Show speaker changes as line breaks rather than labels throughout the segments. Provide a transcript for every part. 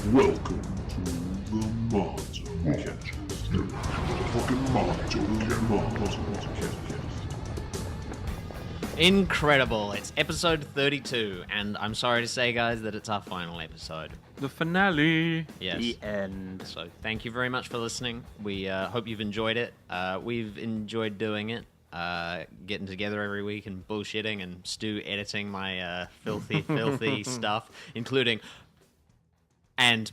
Welcome to the Monzo. Fucking Monzo.
Incredible. It's episode 32, and I'm sorry to say, guys, that it's our final episode.
The finale.
Yes.
The end.
So thank you very much for listening. We hope you've enjoyed it. We've enjoyed doing it. Getting together every week and bullshitting, and Stu editing my filthy stuff, including and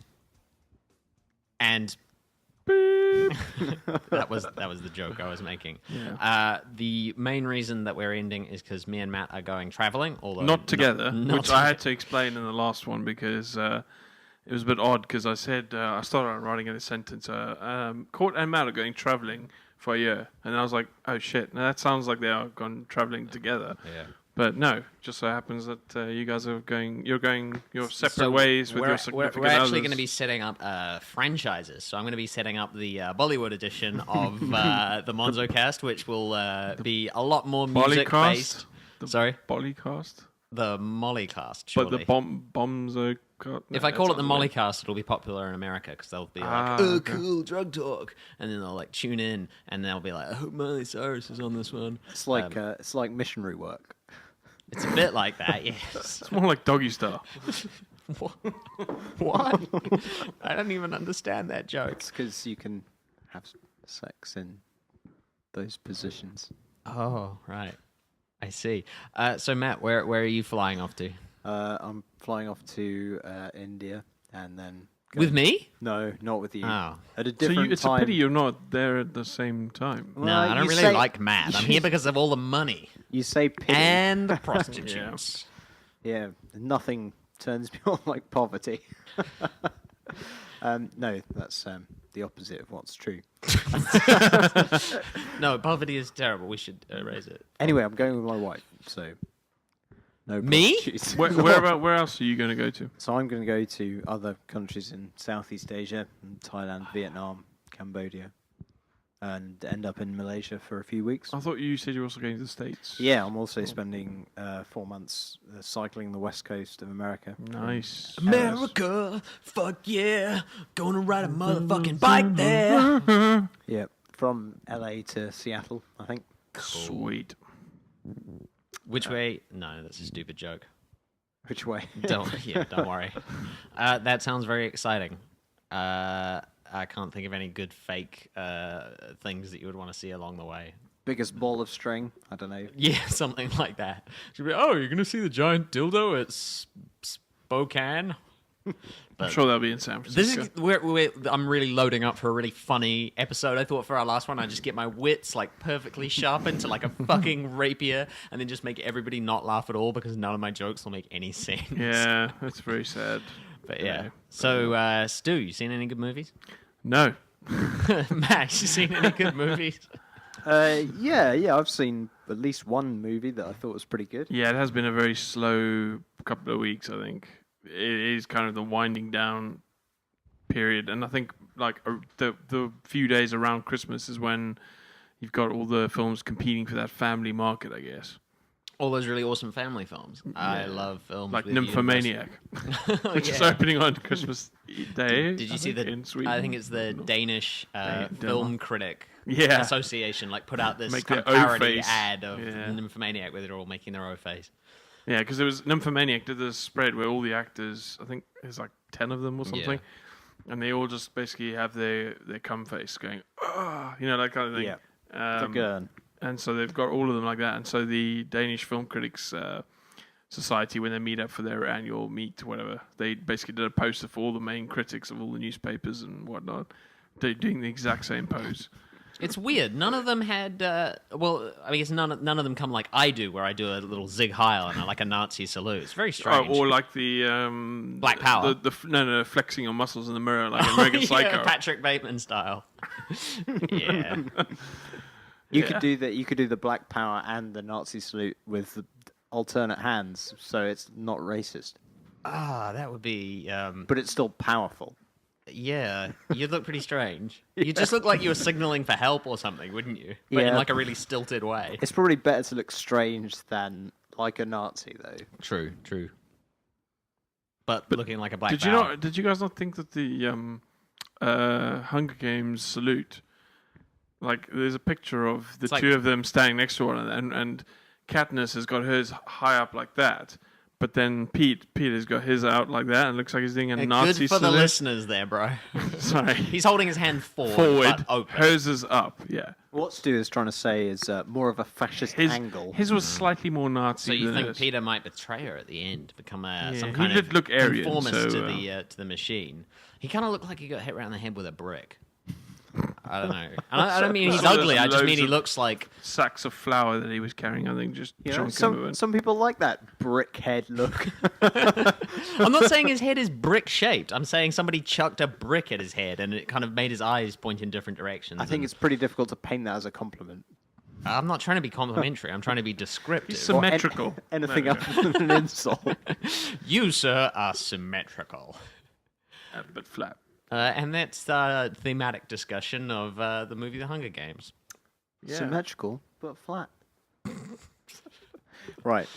that was the joke I was making.
Yeah.
The main reason that we're ending is because me and Matt are going traveling, although
Not together,
not
which I had to explain in the last one because it was a bit odd because I said, I started writing in a sentence, Court and Matt are going traveling for a year. And I was like, oh shit, now that sounds like they are gone traveling together.
Yeah.
But no, just so happens that you guys are going, you're going your separate ways with your significant
We're actually
others.
going to be setting up franchises. So I'm going to be setting up the Bollywood edition of the Monzo cast, which will be a lot more music-based. Sorry?
Bollycast?
The Mollycast,
But
surely.
the Bombzo...
If I call it the Mollycast, it'll be popular in America because they'll be like, "Oh, cool, drug talk," and then they'll like tune in and they'll be like, "I hope Miley Cyrus is on this one."
It's like missionary work.
It's a bit like that, yes.
It's more like Doggy Style.
What? I don't even understand that joke.
It's because you can have sex in those positions.
Oh, right. I see. So Matt, where are you flying off to?
I'm flying off to India and then...
With me?
No, not with you.
Oh.
At a
So
different
it's
time.
a pity you're not there at the same time.
No,
Well,
I don't
you
really
say-
like Matt. I'm here because of all the money
You say pity.
and prostitutes.
Yeah, nothing turns me on like poverty. No, that's the opposite of what's true.
No, poverty is terrible. We should erase it.
Anyway, I'm going with my wife, so... No
Me?
prostitutes.
Where else are you going to go to?
So I'm going to go to other countries in Southeast Asia, Thailand, Vietnam, Cambodia, and end up in Malaysia for a few weeks.
I thought you said you were also going to the States.
Yeah, I'm also spending 4 months cycling the west coast of America.
Nice.
America, fuck yeah, gonna ride a motherfucking bike there.
Yeah, from LA to Seattle, I think.
Sweet.
Which way? No, that's a stupid joke.
Which way?
Don't worry. That sounds very exciting. I can't think of any good fake things that you would want to see along the way.
Biggest ball of string? I don't know.
Yeah, something like that. Should be, oh, you're going to see the giant dildo at Spokane?
I'm sure that'll be in San Francisco.
I'm really loading up for a really funny episode. I thought for our last one, I'd just get my wits like perfectly sharpened to like a fucking rapier and then just make everybody not laugh at all because none of my jokes will make any sense.
Yeah, that's very sad.
But yeah. So, Stu, you seen any good movies?
No.
Max, you seen any good movies?
Yeah, I've seen at least one movie that I thought was pretty good.
Yeah, it has been a very slow couple of weeks, I think. It is kind of the winding down period. And I think like the few days around Christmas is when you've got all the films competing for that family market, I guess.
All those really awesome family films. I love films
Like
with
Nymphomaniac,
Universal-
which is
Yeah.
opening on Christmas Day.
Did you
I
see
think,
the?
in Sweden?
I think it's the Danish film critic
Yeah.
association. Like put out this
Make
kind of
their O
parody
face.
ad of
Yeah.
Nymphomaniac where they're all making their O face.
Yeah, because there was Nymphomaniac did this spread where all the actors, I think there's like 10 of them or something, and they all just basically have their cum face going, that kind of thing.
Yeah. The gun.
And so they've got all of them like that. And so the Danish Film Critics Society, when they meet up for their annual meet or whatever, they basically did a poster for all the main critics of all the newspapers and whatnot. They're doing the exact same pose.
It's weird. None of them had. I guess none of them come like I do, where I do a little Zig Heil and like a Nazi salute. It's very strange.
Or like the
Black Power.
No, flexing your muscles in the mirror like American Psycho.
Patrick Bateman style. Yeah.
You could do that. You could do the Black Power and the Nazi salute with the alternate hands, so it's not racist.
That would be.
But it's still powerful.
Yeah, you'd look pretty strange. You just look like you were signaling for help or something, wouldn't you? But in
Yeah.
like a really stilted way.
It's probably better to look strange than like a Nazi, though.
True. but looking like a black
Did you
belt.
not? Did you guys not think that the Hunger Games salute, like, there's a picture of the
It's like-
two of them standing next to one another, and Katniss has got hers high up like that, but then Peter's got his out like that, and it looks like he's doing a Nazi
Good for the
salute.
listeners there, bro.
Sorry,
He's holding his hand forward,
forward.
but open.
Hers is up. Yeah,
What Stu is trying to say is more of a fascist angle.
His was slightly more Nazi.
So you
than
think
hers.
Peter might betray her at the end, become some
he
kind
did
of
look Aryan,
conformist
so,
to the machine? He kind of looked like he got hit around the head with a brick. I don't know. I don't mean he's
Some of
ugly.
those
I just mean
loads
he
of-
looks like.
sacks of flour that he was carrying? I think just
You know,
John Kimberman.
some people like that brick head look.
I'm not saying his head is brick shaped. I'm saying somebody chucked a brick at his head and it kind of made his eyes point in different directions.
I think
and-
it's pretty difficult to paint that as a compliment.
I'm not trying to be complimentary. I'm trying to be descriptive.
He's symmetrical.
Anything
There we
other than an insult.
You, sir, are symmetrical.
But flat.
And that's the thematic discussion of the movie The Hunger Games.
Yeah.
Symmetrical, but flat. Right.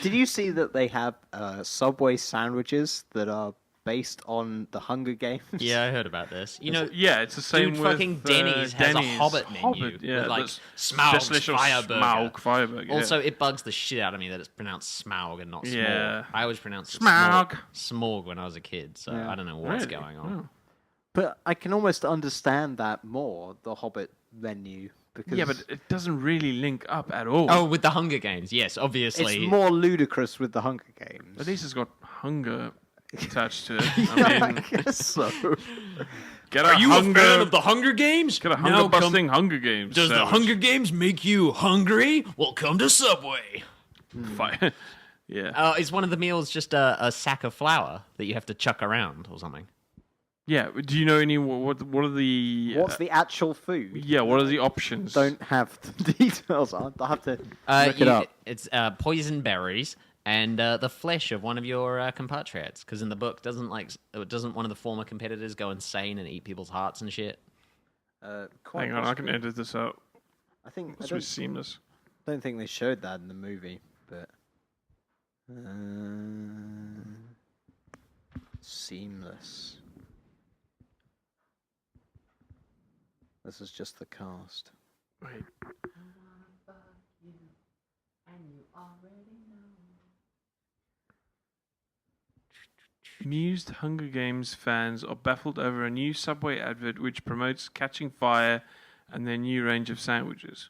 Did you see that they have Subway sandwiches that are based on the Hunger Games?
Yeah, I heard about this. You know,
Yeah, it's the same
dude,
with
fucking Denny's has a Hobbit menu
yeah,
with, like,
that's
Smaug's
just literal
Fireburger.
Smaug Fireburger.
also, it bugs the shit out of me that it's pronounced Smaug and not Smorg.
Yeah.
I always pronounced it
Smaug.
Smorg when I was a kid, so
Yeah.
I don't know what's
Really?
going on.
Oh.
But I can almost understand that more, the Hobbit menu. Because
Yeah, but it doesn't really link up at all.
Oh, with the Hunger Games, yes, obviously.
it's more ludicrous with the Hunger Games.
At least it's got hunger attached to it.
I
I mean,
guess so.
get a
Are you
hunger,
a fan of the Hunger Games?
get a
Now
hunger busting Hunger Games.
Does the
sandwich.
Hunger Games make you hungry? Well, come to Subway.
Fire. Yeah.
Is one of the meals just a sack of flour that you have to chuck around or something?
Yeah. Do you know any? What are the?
What's the actual food?
Yeah. What are the options?
Don't have the details. I'll have to look it up.
It's poison berries and the flesh of one of your compatriots. Because in the book, doesn't one of the former competitors go insane and eat people's hearts and shit?
Quite
Hang on, I can
possibly.
edit this out.
I think
This was seamless.
don't think they showed that in the movie, but seamless. This is just the cast.
Wait. Amused Hunger Games fans are baffled over a new Subway advert which promotes catching fire and their new range of sandwiches.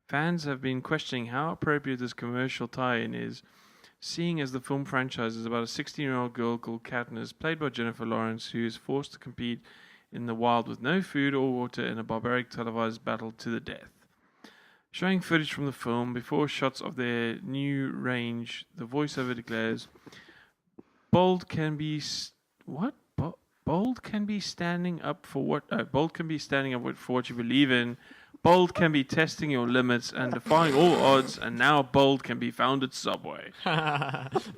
Fans have been questioning how appropriate this commercial tie-in is, seeing as the film franchise is about a 16-year-old girl called Katniss, played by Jennifer Lawrence, who is forced to compete in the wild with no food or water in a barbaric televised battle to the death. Showing footage from the film before shots of their new range, the voiceover declares, "Bold can be bold can be standing up for what bold can be standing up for what you believe in. Bold can be testing your limits and defying all odds, and now bold can be found at Subway.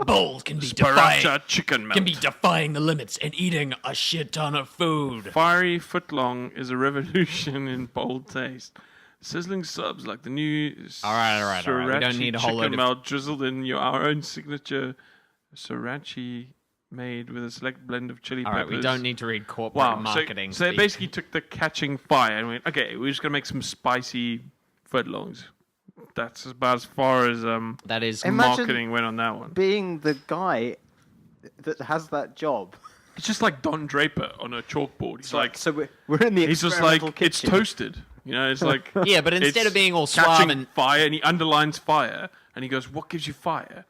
Bold can be defying,
Sriracha chicken melt.
defying the limits and eating a shit ton of food.
Fiery footlong is a revolution in bold taste. Sizzling subs like the new
All right. We don't
sriracha
need a whole
chicken
load of...
melt drizzled in our own signature sriracha made with a select blend of chili
All
peppers.
right, we don't need to read corporate
Wow,
marketing.
so they
speak.
basically took the catching fire and went, okay, we're just gonna make some spicy footlongs. That's about as far as
That is...
Imagine-
marketing went on that one.
Being the guy that has that job.
It's just like Don Draper on a chalkboard. He's like,
So we're in the
he's just like,
experimental
it's
kitchen.
toasted. You know, it's like
Yeah, but instead
it's
of being all suave
catching
and...
fire, and he underlines fire, and he goes, "What gives you fire?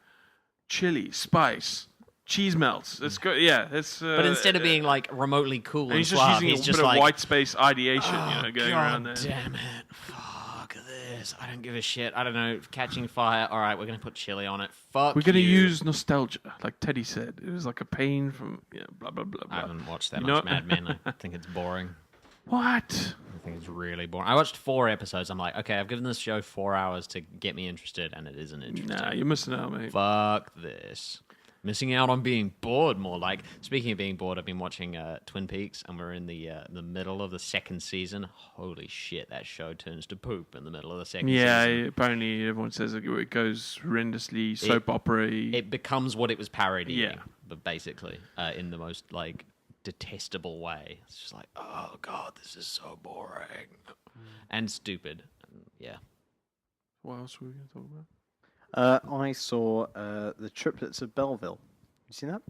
Chili, spice, cheese melts." Let's go. Yeah, it's.
But instead of being like remotely cool
and
and
he's just
suave,
using
he's
a
just
bit
like,
of white space ideation, going
God
around there.
damn it! Fuck this! I don't give a shit. I don't know. Catching fire. All right, we're gonna put chili on it. Fuck.
We're gonna
you.
use nostalgia, like Teddy said. It was like a pain from blah blah blah.
I
blah.
haven't watched that
You
much
know-
Mad Men. I think it's boring.
What?
I think it's really boring. I watched 4 episodes. I'm like, okay, I've given this show 4 hours to get me interested, and it isn't interesting.
Nah, you're missing out, mate.
Fuck this. Missing out on being bored more. Like, speaking of being bored, I've been watching Twin Peaks, and we're in the middle of the second season. Holy shit, that show turns to poop in the middle of the second season.
Apparently everyone says it goes horrendously soap opera-y.
It becomes what it was parodying,
Yeah.
but basically in the most like detestable way. It's just like, oh god, this is so boring and stupid. Yeah.
What else were we going to talk about?
I saw the Triplets of Belleville. You seen that?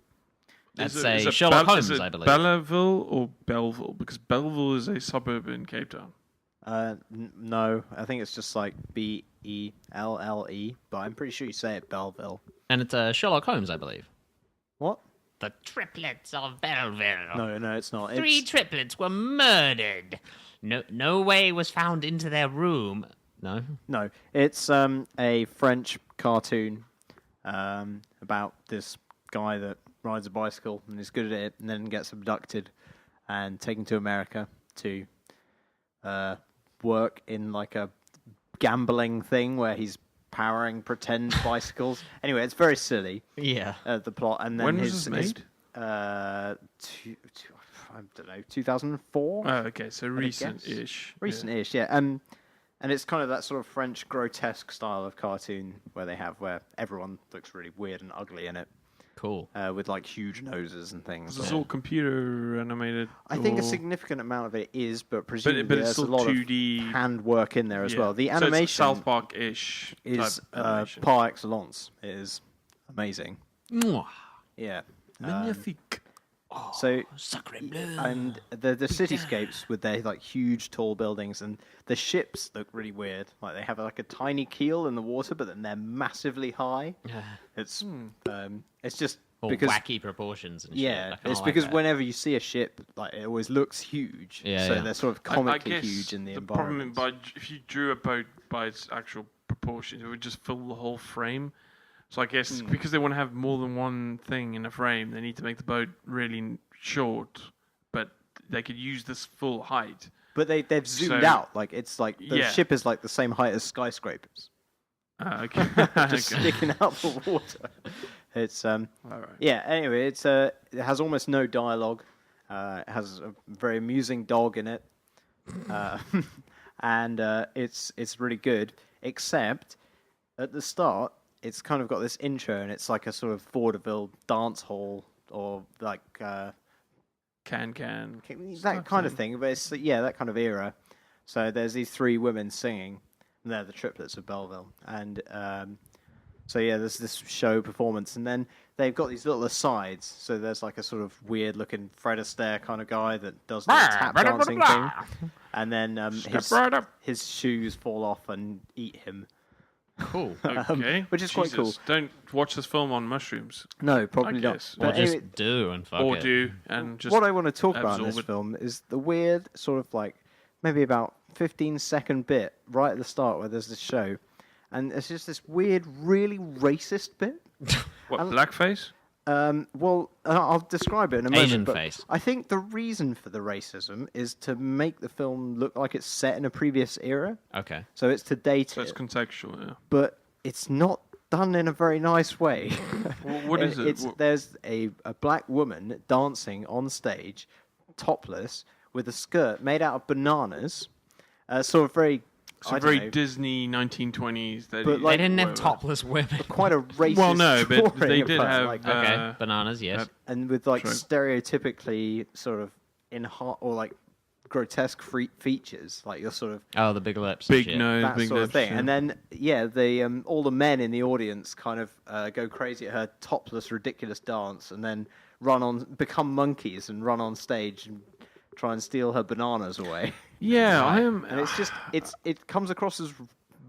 That's
Is
a
it
Sherlock
is
Holmes,
it
I believe.
Belleville or Belleville? Because Belleville is a suburb in Cape Town.
No, I think it's just like Belle, but I'm pretty sure you say it Belleville.
And it's Sherlock Holmes, I believe.
What?
The Triplets of Belleville.
No, it's not.
Three triplets were murdered. No way was found into their room. No.
It's a French cartoon about this guy that rides a bicycle and is good at it, and then gets abducted and taken to America to work in like a gambling thing where he's powering pretend bicycles. Anyway, it's very silly.
Yeah.
The plot, and then
When was this made?
I don't know, 2004.
Oh, okay, so recent-ish.
Recent-ish, yeah. And it's kind of that sort of French grotesque style of cartoon where everyone looks really weird and ugly in it,
Cool.
with like huge noses and things.
Is this all computer animated?
I think a
or-
significant amount of it is, but presumably
but it's
there's a
still
lot
2D.
of handwork in there as
Yeah.
well. The
So it's
animation
South Park-ish
is
type animation.
par excellence. It is amazing.
Mwah.
Yeah.
Magnifique.
So
Sacre bleu.
and the cityscapes with their like huge tall buildings, and the ships look really weird. Like they have like a tiny keel in the water, but then they're massively high. It's just
Or
because
wacky proportions and shit.
yeah,
I kinda
it's
like
because
that.
whenever you see a ship, like it always looks huge.
Yeah,
so
yeah.
they're sort of
I
comically
guess
huge in the
problem
environment.
if you drew a boat by its actual proportions, it would just fill the whole frame. So I guess because they want to have more than one thing in a frame, they need to make the boat really short, but they could use this full height.
But they've zoomed
So-
out. Like it's like the
Yeah.
ship is like the same height as skyscrapers,
Okay.
just sticking out the water. It's
All right.
yeah. Anyway, it has almost no dialogue. It has a very amusing dog in it, and it's really good. Except at the start, it's kind of got this intro, and it's like a sort of vaudeville dance hall or like
Can.
that kind of thing. But it's that kind of era. So there's these three women singing. And they're the Triplets of Belleville, and there's this show performance, and then they've got these little asides. So there's like a sort of weird-looking Fred Astaire kind of guy that does the tap dancing thing, and then
right up.
his shoes fall off and eat him.
Cool.
Okay.
which is quite cool.
Jesus, don't watch this film on mushrooms.
No, probably not.
guess.
Or
But
just
anyway,
do and fuck
Or
it.
do and just
what I want to talk about in
absorb
this
it.
film is the weird sort of like maybe about 15-second bit right at the start where there's this show, and it's just this weird, really racist bit.
What, blackface?
Well, I'll describe it in a moment.
Asian
but
face.
I think the reason for the racism is to make the film look like it's set in a previous era.
Okay.
So it's to date
So it's
it,
contextual, yeah.
but it's not done in a very nice way.
What is it?
There's a black woman dancing on stage, topless, with a skirt made out of bananas. Sort of very,
So
I don't
very
know,
Disney 1920s.
But
They
like-
didn't have
whatever.
topless women.
quite a racist.
Well, no, but
drawing
they
of
did
her,
have,
like,
Okay. Bananas, yes.
and with like
True.
stereotypically sort of or like grotesque features, like your sort of
Oh, the big lips. and
Big
shit.
nose,
that
big
sort of
lips,
thing.
yeah.
And then the all the men in the audience kind of go crazy at her topless, ridiculous dance, and then become monkeys and run on stage and try and steal her bananas away.
Yeah, I am.
And it's just it comes across as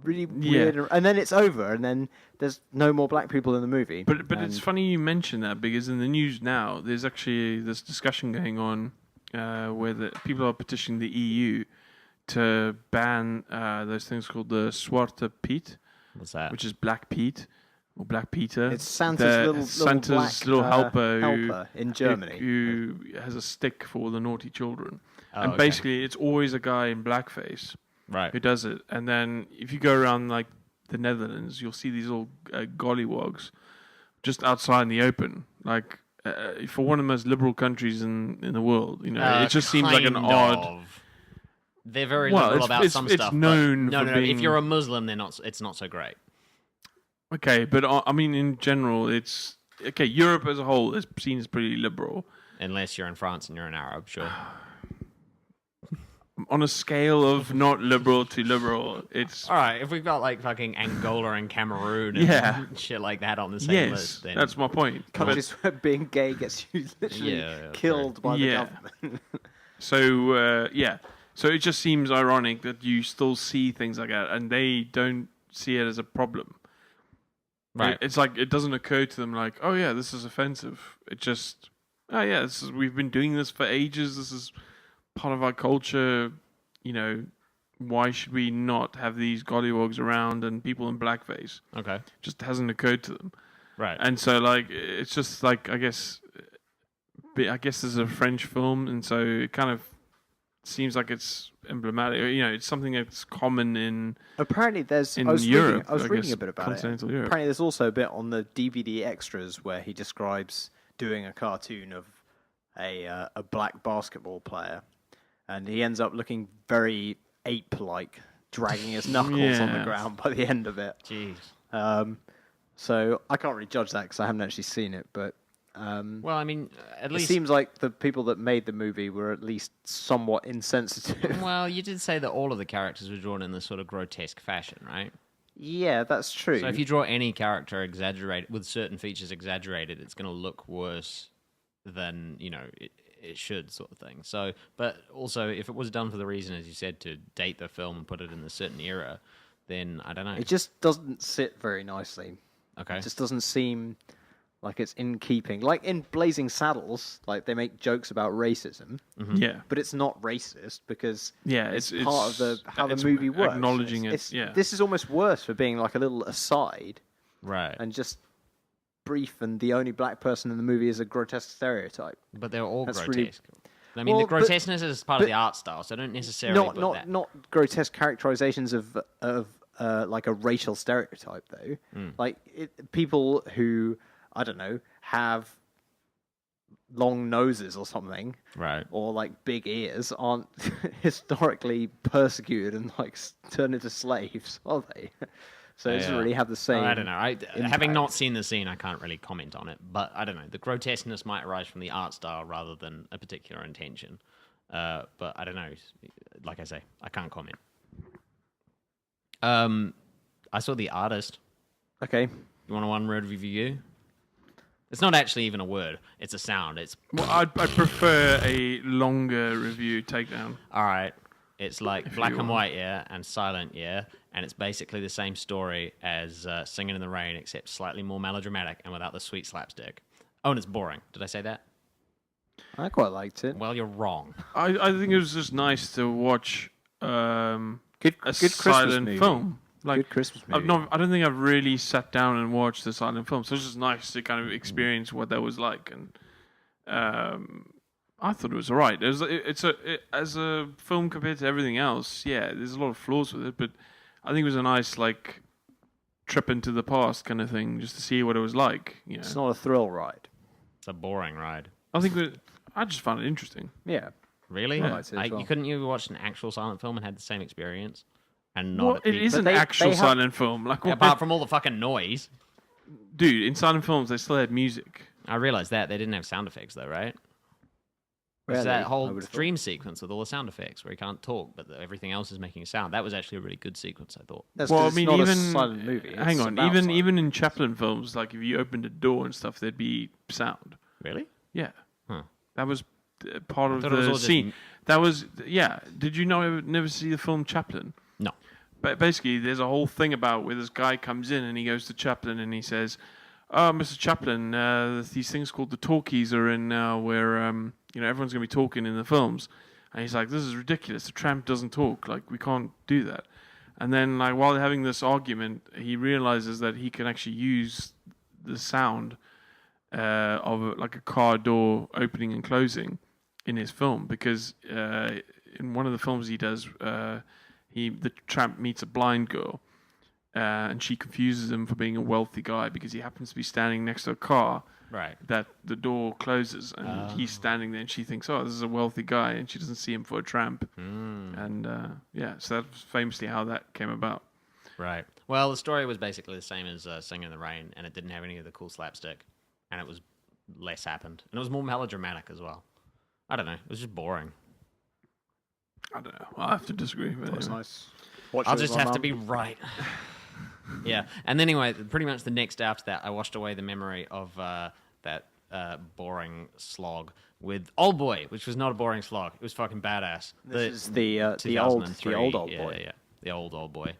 really weird, and then it's over, and then there's no more black people in the movie.
But
and
it's funny you mention that because in the news now, there's actually this discussion going on where the people are petitioning the EU to ban those things called the Zwarte Piet,
What's that?
which is Black Pete or Black Peter.
It's Santa's
Santa's
little
little
black,
helper,
in Germany.
who has a stick for the naughty children.
Oh,
And
okay.
basically, it's always a guy in blackface
Right.
who does it. And then if you go around like the Netherlands, you'll see these little gollywogs just outside in the open, like for one of the most liberal countries in the world. It just seems like an odd.
They're very
Well,
liberal about some stuff.
It's known
but
for
no.
being...
If you're a Muslim, it's not so great.
Okay, but I mean, in general, it's okay. Europe as a whole is seen as pretty liberal,
Unless you're in France and you're an Arab, sure.
on a scale of not liberal to liberal. It's
All right, if we've got like fucking Angola and Cameroon and shit like that on the same list, then
that's my point.
Countries where being gay gets you literally killed by the government.
So it just seems ironic that you still see things like that, and they don't see it as a problem.
right.
It's like it doesn't occur to them like, oh yeah, this is offensive. It just, oh yeah, we've been doing this for ages. This is part of our culture. Why should we not have these gollywogs around and people in blackface?
Okay.
Just hasn't occurred to them.
Right.
And so like it's just like I guess this is a French film, and so it kind of seems like it's emblematic. It's something that's common in.
Apparently,
in
I was
Europe.
I was reading
guess,
a bit about it.
continental Europe.
Apparently, there's also a bit on the DVD extras where he describes doing a cartoon of a black basketball player, and he ends up looking very ape-like, dragging his knuckles on the ground by the end of it.
Jeez.
So I can't really judge that because I haven't actually seen it, but.
Well, I mean, at
It
least.
seems like the people that made the movie were at least somewhat insensitive.
Well, you did say that all of the characters were drawn in this sort of grotesque fashion, right?
Yeah, that's true.
So if you draw any character exaggerated with certain features exaggerated, it's going to look worse than it should, sort of thing. So, but also if it was done for the reason, as you said, to date the film and put it in a certain era, then I don't know.
It just doesn't sit very nicely.
Okay.
It just doesn't seem like it's in keeping. Like in Blazing Saddles, like they make jokes about racism,
Yeah.
but it's not racist because
It's
part of how the
it's
movie works.
acknowledging it. Yeah.
This is almost worse for being like a little aside
Right.
and just brief, and the only black person in the movie is a grotesque stereotype.
But they're all
That's
grotesque.
really-
I mean,
Well,
the grotesqueness is part of
but-
the art style, so I don't necessarily put that.
Not grotesque characterizations of like a racial stereotype though. Like people who I don't know have long noses or something,
Right.
or like big ears aren't historically persecuted and like turned into slaves, are they? So it doesn't really have the same.
I don't know. Having
impact.
not seen the scene, I can't really comment on it. But I don't know. The grotesqueness might arise from the art style rather than a particular intention. But I don't know. Like I say, I can't comment. I saw The Artist.
Okay.
You want a one-word review? It's not actually even a word. It's a sound. It's
Well, I'd prefer a longer review takedown.
all right. It's like black and
want.
white, yeah, and silent, yeah, and it's basically the same story as Singing in the Rain, except slightly more melodramatic and without the sweet slapstick. Oh, and it's boring. Did I say that?
I quite liked it.
Well, you're wrong.
I think it was just nice to watch
Good
a
Christmas
silent
movie.
film. Like
Good Christmas movie.
I don't think I've really sat down and watched a silent film, so it's just nice to kind of experience what that was like. And I thought it was alright. As a film compared to everything else, yeah, there's a lot of flaws with it, but I think it was a nice like trip into the past kind of thing, just to see what it was like.
It's not a thrill ride.
It's a boring ride.
I just found it interesting.
Yeah.
Really?
I liked it as well.
You couldn't you watch an actual silent film and had the same experience? And not
Well,
at
it
the-
is
But
an
they
actual
have-
silent film. Like,
apart from all the fucking noise.
dude, in silent films they still had music.
I realized that they didn't have sound effects though, right? There's
Really?
that
I
whole
would've thought.
dream sequence with all the sound effects where he can't talk, but everything else is making sound. That was actually a really good sequence, I thought.
That's
Well,
'cause
I mean,
it's not
even
a silent movie.
hang
It's
on,
about silent.
even in Chaplin films, like if you opened a door and stuff, there'd be sound.
Really?
Yeah,
Huh.
that was part of
thought it was all
the
just
scene. That was Did you never see the film Chaplin?
No.
But basically, there's a whole thing about where this guy comes in and he goes to Chaplin and he says, "Oh, Mr. Chaplin, these things called the talkies are in now, where everyone's going to be talking in the films." And he's like, "This is ridiculous. The tramp doesn't talk. Like, we can't do that." And then, like, while they're having this argument, he realizes that he can actually use the sound of like a car door opening and closing in his film, because in one of the films he does, the tramp meets a blind girl, and she confuses him for being a wealthy guy because he happens to be standing next to a car
Right.
that the door closes, and he's standing there, and she thinks, oh, this is a wealthy guy, and she doesn't see him for a tramp. And so that's famously how that came about.
Right. Well, the story was basically the same as Singing in the Rain, and it didn't have any of the cool slapstick, and it was less happened, and it was more melodramatic as well. I don't know. It was just boring.
I don't know. I have to disagree. But
That's
anyway.
nice. Watch
I'll
it with
just
my
have to
mum.
be right. Yeah. And then anyway, pretty much the next day after that, I washed away the memory of that boring slog with Old Boy, which was not a boring slog. It was fucking badass.
This is the old
2003,
Old Boy.
Yeah. The old boy.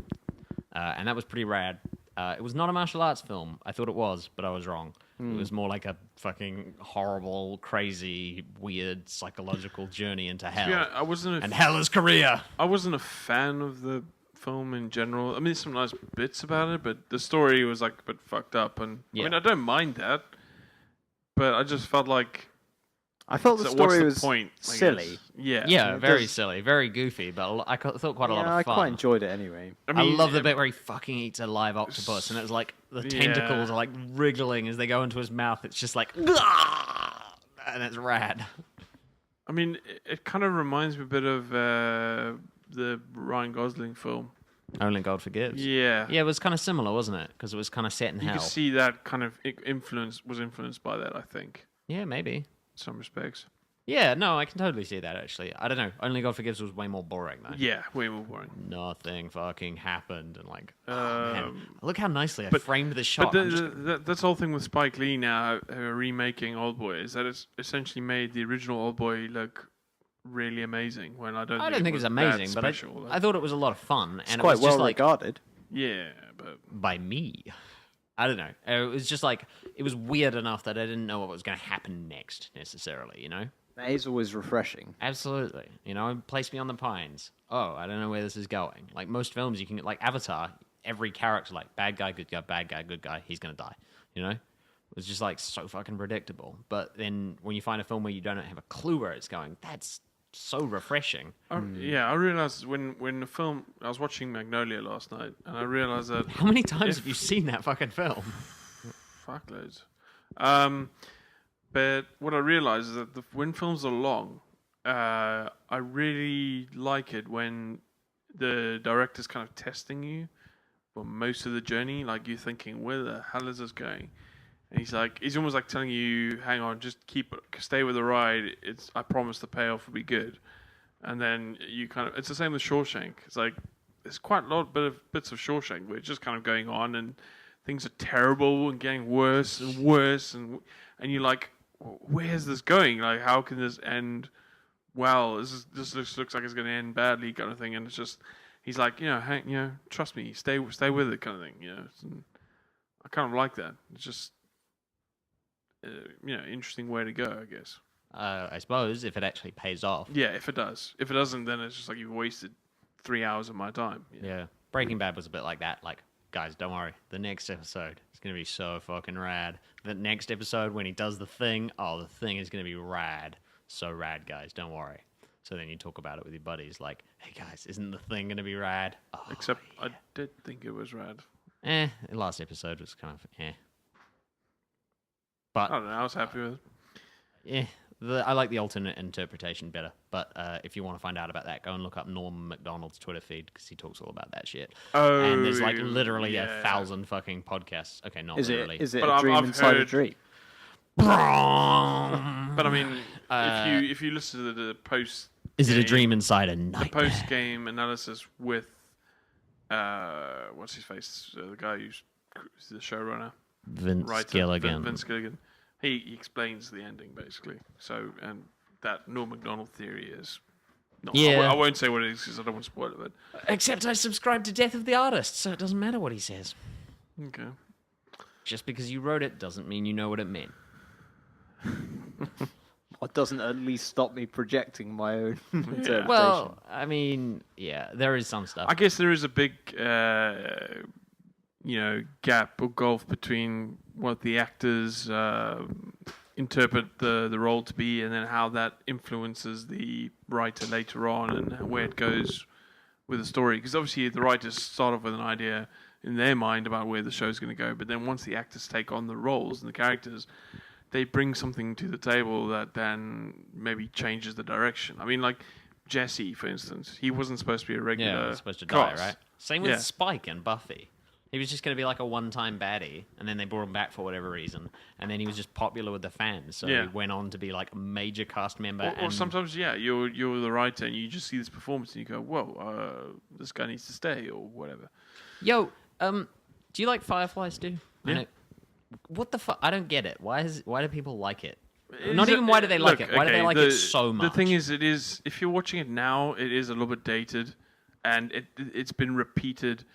And that was pretty rad. It was not a martial arts film. I thought it was, but I was wrong. It was more like a fucking horrible, crazy, weird psychological journey into hell.
Yeah, I wasn't.
And hell is Korea.
I wasn't a fan of the film in general. I mean, there's some nice bits about it, but the story was like a bit fucked up. And
Yeah.
I mean, I don't mind that, but I just felt like
I felt the
what's
story
the
was
point? I
silly.
guess? Yeah.
Yeah,
it
very
does-
silly, very goofy, but I thought quite a lot
I
of fun.
quite enjoyed it anyway.
I love the bit where he fucking eats a live octopus, and it's like the tentacles are like wriggling as they go into his mouth. It's just like, and it's rad.
I mean, it kind of reminds me a bit of the Ryan Gosling film.
Only God Forgives.
Yeah.
Yeah, it was kind of similar, wasn't it? Because it was kind of set in
You
hell.
can see that kind of influenced by that, I think,
Yeah, maybe.
in some respects.
Yeah, no, I can totally see that, actually. I don't know. Only God Forgives was way more boring, though.
Yeah, way more boring.
Nothing fucking happened, and like, oh, man. Look how nicely I
but-
framed the shot.
But
I'm just-
that's the whole thing with Spike Lee now, remaking Old Boy, is that it's essentially made the original Old Boy look really amazing. When I don't think
it was
that
amazing, but
special.
I thought it was a lot of fun,
It's
and it
quite
was just
well
like
regarded.
yeah, but
by me. I don't know. It was just like it was weird enough that I didn't know what was going to happen next necessarily. You know.
That is always refreshing.
Absolutely. You know, place me on the pines. Oh, I don't know where this is going. Like most films, you can get, like Avatar, every character, like bad guy, good guy, he's going to die. You know? It's just like so fucking predictable. But then when you find a film where you don't have a clue where it's going, that's so refreshing.
yeah, I realized when the film, I was watching Magnolia last night, and I realized that
How many times have you seen that fucking film?
fuckloads. But what I realized is that when films are long, I really like it when the director's kind of testing you for most of the journey. Like you're thinking, where the hell is this going? And he's almost like telling you, hang on, just stay with the ride. I promise the payoff will be good. And then it's the same with Shawshank. It's like, there's quite a lot of bits of Shawshank where it's just kind of going on and things are terrible and getting worse and worse. And you're like, where's this going? Like, how can this end well? This looks like it's going to end badly, kind of thing. And it's just, he's like, trust me, stay with it, kind of thing. And I kind of like that. It's just, interesting way to go, I guess.
I suppose if it actually pays off.
Yeah, if it does. If it doesn't, then it's just like you've wasted 3 hours of my time.
Yeah. Breaking Bad was a bit like that. Like, guys, don't worry. The next episode is going to be so fucking rad. The next episode, when he does the thing is going to be rad. So rad, guys. Don't worry. So then you talk about it with your buddies, like, hey, guys, isn't the thing going to be rad? Oh,
Except I did think it was rad.
the last episode was kind of, But,
I don't know. I was happy with it.
I like the alternate interpretation better. But if you want to find out about that, go and look up Norm Macdonald's Twitter feed because he talks all about that shit.
Oh,
And there's like literally
yeah.
1,000 fucking podcasts. Okay, not
Is
literally.
it
But
a dream
I've
inside a
heard-
dream?
But I mean, if you listen to the post,
Is it a dream inside a nightmare?
post game analysis with what's his face, the guy who's the showrunner,
Vince
writer,
Gilligan.
Vince Gilligan. He explains the ending basically. So, and that Norm Macdonald theory is. Not,
Yeah.
I won't say what it is because I don't want to spoil it. But
Except I subscribe to Death of the Artist, so it doesn't matter what he says.
okay.
Just because you wrote it doesn't mean you know what it meant.
What doesn't at least stop me projecting my own interpretation?
Well, I mean, yeah, there is some stuff.
I guess there is a big, gap or gulf between what the actors interpret the role to be, and then how that influences the writer later on, and where it goes with the story. Because obviously the writers start off with an idea, in their mind about where the show's going to go. But then once the actors take on the roles and the characters, they bring something to the table that then maybe changes the direction. I mean, like Jesse, for instance, he wasn't supposed to be a regular.
Yeah, he was supposed to
cast.
die, right? Same with Spike and Buffy. He was just going to be like a one-time baddie, and then they brought him back for whatever reason, and then he was just popular with the fans, so he went on to be like a major cast member.
Or sometimes, you're the writer, and you just see this performance, and you go, "Whoa, this guy needs to stay," or whatever.
Yo, do you like Firefly, Stu?
Yeah.
What the fuck? I don't get it. Why do people like it? Not even why do they like it? Why do they like it so much?
The thing is, if you're watching it now, it is a little bit dated, and it's been repeated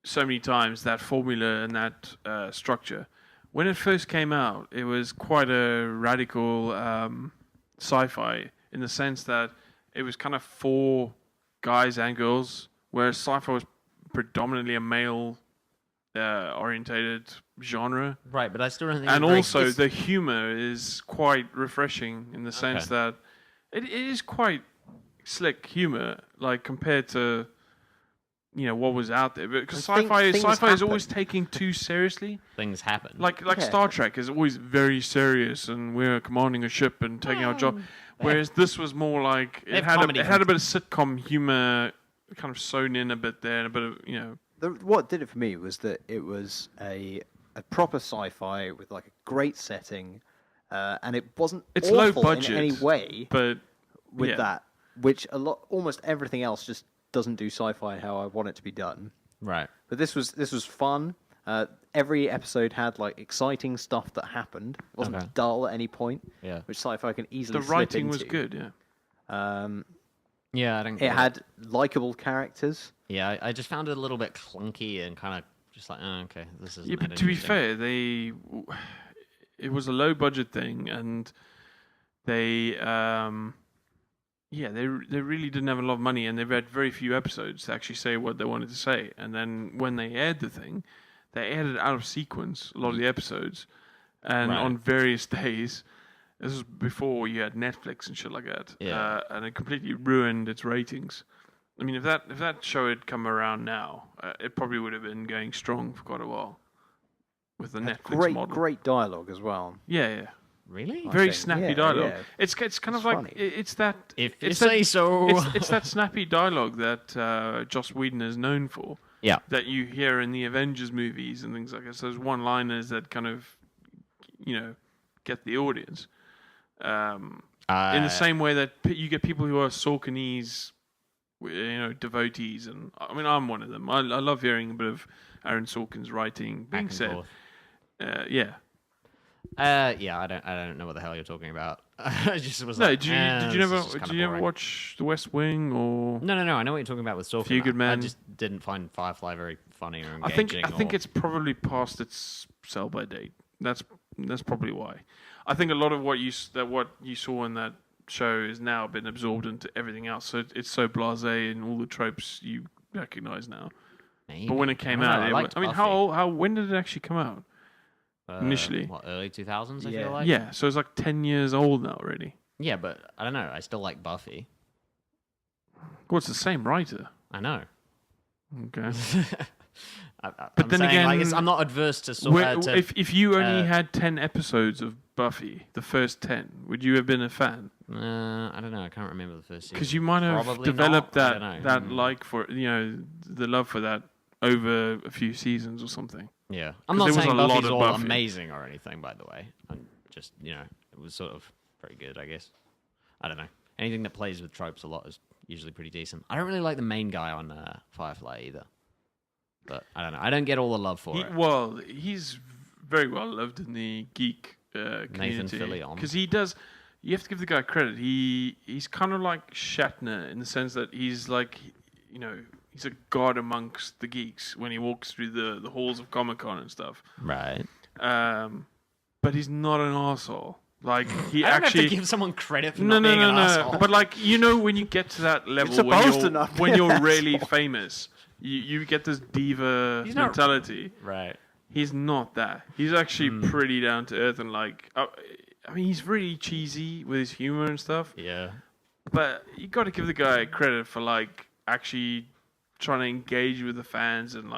so many times, that formula and that structure. When it first came out, it was quite a radical sci-fi in the sense that it was kind of for guys and girls, whereas sci-fi was predominantly a male orientated genre.
Right, but I still don't think.
And also, the humor is quite refreshing in the sense that it is quite slick humor, like compared to what was out there. Because sci-fi is always taking too seriously.
Things happen.
Like Star Trek is always very serious, and we're commanding a ship and taking our job. Whereas this was more like it had a bit of sitcom humor, kind of sewn in a bit there, and a bit of
What did it for me was that it was a proper sci-fi with like a great setting, and it wasn't
it's
awful
low budget
in any way.
But
with that, which almost everything else just doesn't do sci-fi how I want it to be done.
Right.
But this was fun. Every episode had like exciting stuff that happened. It wasn't dull at any point.
Yeah.
Which sci-fi can easily.
The writing
slip into.
was good. Yeah.
Yeah, I don't.
It had likable characters.
Yeah, I just found it a little bit clunky and kind of just like, okay, this is.
Yeah, but to be fair, it was a low budget thing, and they they really didn't have a lot of money, and they've had very few episodes to actually say what they wanted to say. And then when they aired the thing, they aired it out of sequence, a lot of the episodes, and on various days. This was before you had Netflix and shit like that.
Yeah.
And it completely ruined its ratings. I mean, if that show had come around now, it probably would have been going strong for quite a while with the Netflix model.
Great dialogue as well.
Yeah.
Really?
Very snappy dialogue.
Yeah.
It's kind of like
funny.
it's that.
If you say so.
It's that snappy dialogue that Joss Whedon is known for.
Yeah.
That you hear in the Avengers movies and things like that. So there's one-liners that kind of, get the audience. In the same way that you get people who are Sorkinese, devotees, and I mean I'm one of them. I love hearing a bit of Aaron Sorkin's writing being said.
I don't know what the hell you're talking about. I just was like,
did you never watch The West Wing or?
No. I know what you're talking about with Sorkin.
Few Good Men.
I just didn't find Firefly very funny or engaging.
I think it's probably past its sell-by date. That's probably why. I think a lot of what you saw in that show has now been absorbed into everything else. So it's so blasé and all the tropes you recognize now.
Maybe.
But when it came out, when did it actually come out? Initially,
early 2000s? I feel like.
Yeah, so it's like 10 years old now already.
Yeah, but I don't know. I still like Buffy.
Well, it's the same writer.
I know.
Okay.
But then again, I'm not adverse to
if you only had 10 episodes of Buffy, the first 10, would you have been a fan?
I don't know. I can't remember the first season.
Because you might have
Probably
developed
not.
that like for the love for that over a few seasons or something.
Yeah, I'm not saying
lot
Buffy's
of
all
Buffy.
amazing or anything. By the way, I'm just it was sort of pretty good, I guess. I don't know. Anything that plays with tropes a lot is usually pretty decent. I don't really like the main guy on Firefly either. But I don't know. I don't get all the love for it.
Well, he's very well loved in the geek community.
Nathan Fillion.
Because he does. You have to give the guy credit. He's kind of like Shatner in the sense that he's like, he's a god amongst the geeks when he walks through the halls of Comic-Con and stuff.
Right.
But he's not an arsehole. Like he
I don't
actually
have to give someone credit for not being an asshole.
But like when you get to that level when you're really famous. You get this diva mentality.
Right.
He's not that. He's actually pretty down to earth and like. I mean, he's really cheesy with his humor and stuff.
Yeah.
But you got to give the guy credit for like actually trying to engage with the fans and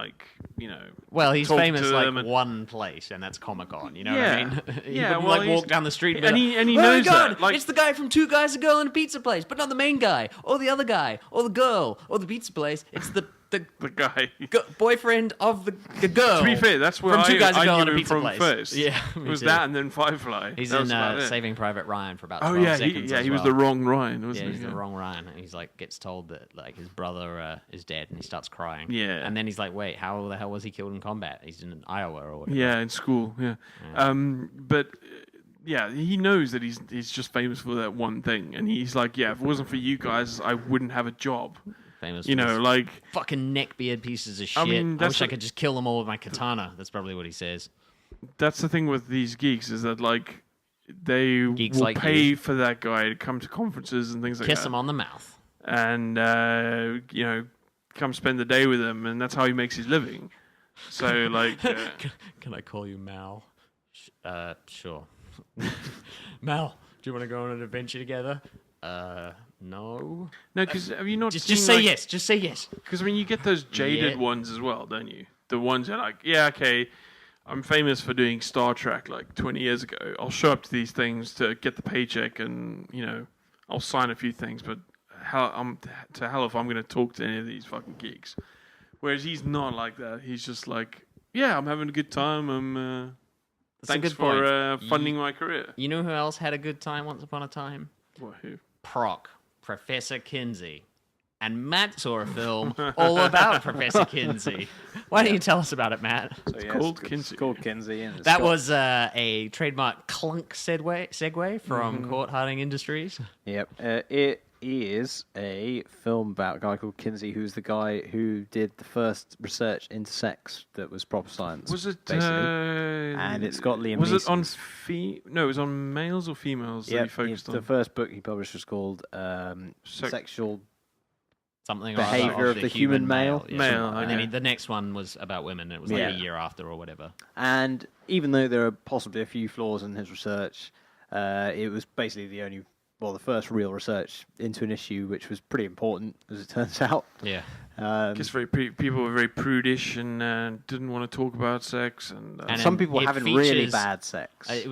Well, he's
talk
famous
to
like
them and-
one place, and that's Comic-Con. You know what
Yeah.
I mean? He
Yeah,
wouldn't
well,
like
he's-
walk down the street
and
be
he
like,
knows
"Oh my God,
that, like-
it's the guy from Two Guys, a Girl, and a Pizza Place, but not the main guy, or the other guy, or the girl, or the pizza place. It's the
the guy.
boyfriend of the girl."
To be fair, that's where
from Two Guys, a Girl,
I
and
knew
a
him
Pizza
from
Place.
first.
Yeah,
it
me
was
too.
that and then Firefly.
He's
That
in
was about it.
Saving Private Ryan for about
Oh
12
yeah,
seconds.
he
as
was
well.
the wrong Ryan, wasn't
Yeah,
he?
he's the wrong Ryan. He's like gets told that like his brother is dead, and he starts crying.
Yeah.
and then he's like, "Wait, how the hell was he killed in combat? He's in Iowa or whatever."
Yeah, in school. Yeah, but yeah, he knows that he's just famous for that one thing, and he's like, yeah, if it wasn't for you guys, I wouldn't have a job.
Famous.
You
for
know,
his
like
fucking neckbeard pieces of shit.
I
I,
mean, that's
wish I
the-
could just kill them all with my katana. That's probably what he says.
that's the thing with these geeks is that like they
Geeks
will
like
pay
you.
for that guy to come to conferences and things like
Kiss
that,
him on the mouth.
and come spend the day with him, and that's how he makes his living. So like,
Can I call you Mal? Sure. Mal, do you want to go on an adventure together? No.
no, because have you not
Just
seen,
say
like,
yes. Just say yes.
Because I mean, you get those jaded
Yeah.
ones as well, don't you? The ones that are like, yeah, okay, I'm famous for doing Star Trek like 20 years ago. I'll show up to these things to get the paycheck, and I'll sign a few things. But to hell if I'm going to talk to any of these fucking geeks. Whereas he's not like that. He's just like, yeah, I'm having a good time.
That's a
Thanks
good
for
point.
funding my career.
You know who else had a good time once upon a time?
What, who?
Proc, Professor Kinsey. And Matt saw a film all about Professor Kinsey. Why don't you tell us about it, Matt?
So, yeah,
called
it's
Kinsey.
called Kinsey. And it's
That
got-
was a trademark clunk segue from Court Harding Industries.
Yep. It is a film about a guy called Kinsey, who's the guy who did the first research into sex that was proper science.
Was it?
basically. And it's got Liam
Was it on
Neeson's-
No, it was on males or females that he
Yep,
focused
the
on.
first book he published was called
Sex-
Sexual.
Something
Behavior
or
of the human male.
Male,
And then
okay.
the next one was about women. It was like
Yeah.
a year after or whatever.
And even though there are possibly a few flaws in his research, it was basically the first real research into an issue which was pretty important, as it turns out.
Yeah.
Guess people were very prudish and didn't want to talk about sex.
And
Some people
it
having really
features-
bad sex.
It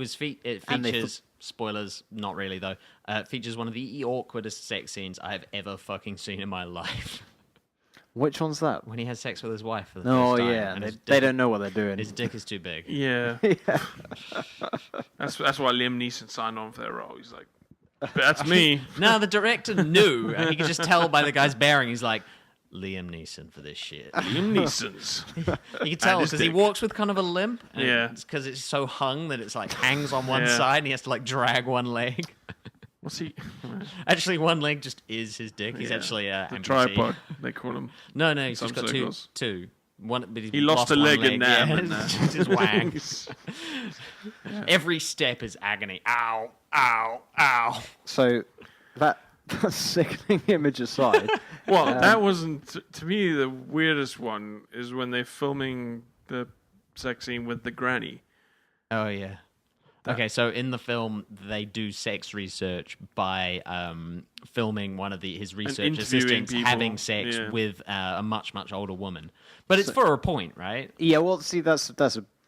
And they
features spoilers, not really though. It features one of the awkwardest sex scenes I have ever fucking seen in my life.
Which one's that?
When he has sex with his wife for the
Oh,
first time.
yeah.
and
They,
his
they
dick-
don't know what they're doing.
His dick is too big.
yeah, that's why Liam Neeson signed on for that role. He's like, that's me.
No, the director knew. And he could just tell by the guy's bearing. He's like, Liam Neeson for this shit.
Liam Neeson's.
You can tell
his
because he
dick.
walks with kind of a limp. And
Yeah.
It's because it's so hung that it's like hangs on one
Yeah.
side and he has to like drag one leg.
What's he?
Actually, one leg just is his dick. He's
Yeah.
actually a
The
amputee.
tripod, they call him.
No, he's
Some
just got
circles.
two. One, but
He lost a
one
leg in that,
Yeah,
and
it's just his wang. Every step is agony. Ow, ow, ow.
So that sickening image aside,
Well, that wasn't to me the weirdest one. Is when they're filming the sex scene with the granny.
Oh yeah. Okay, so in the film, they do sex research by filming one of his research
interviewing
assistants
people,
having sex
yeah.
with a much older woman. But it's for a point, right?
yeah. Well, see, that's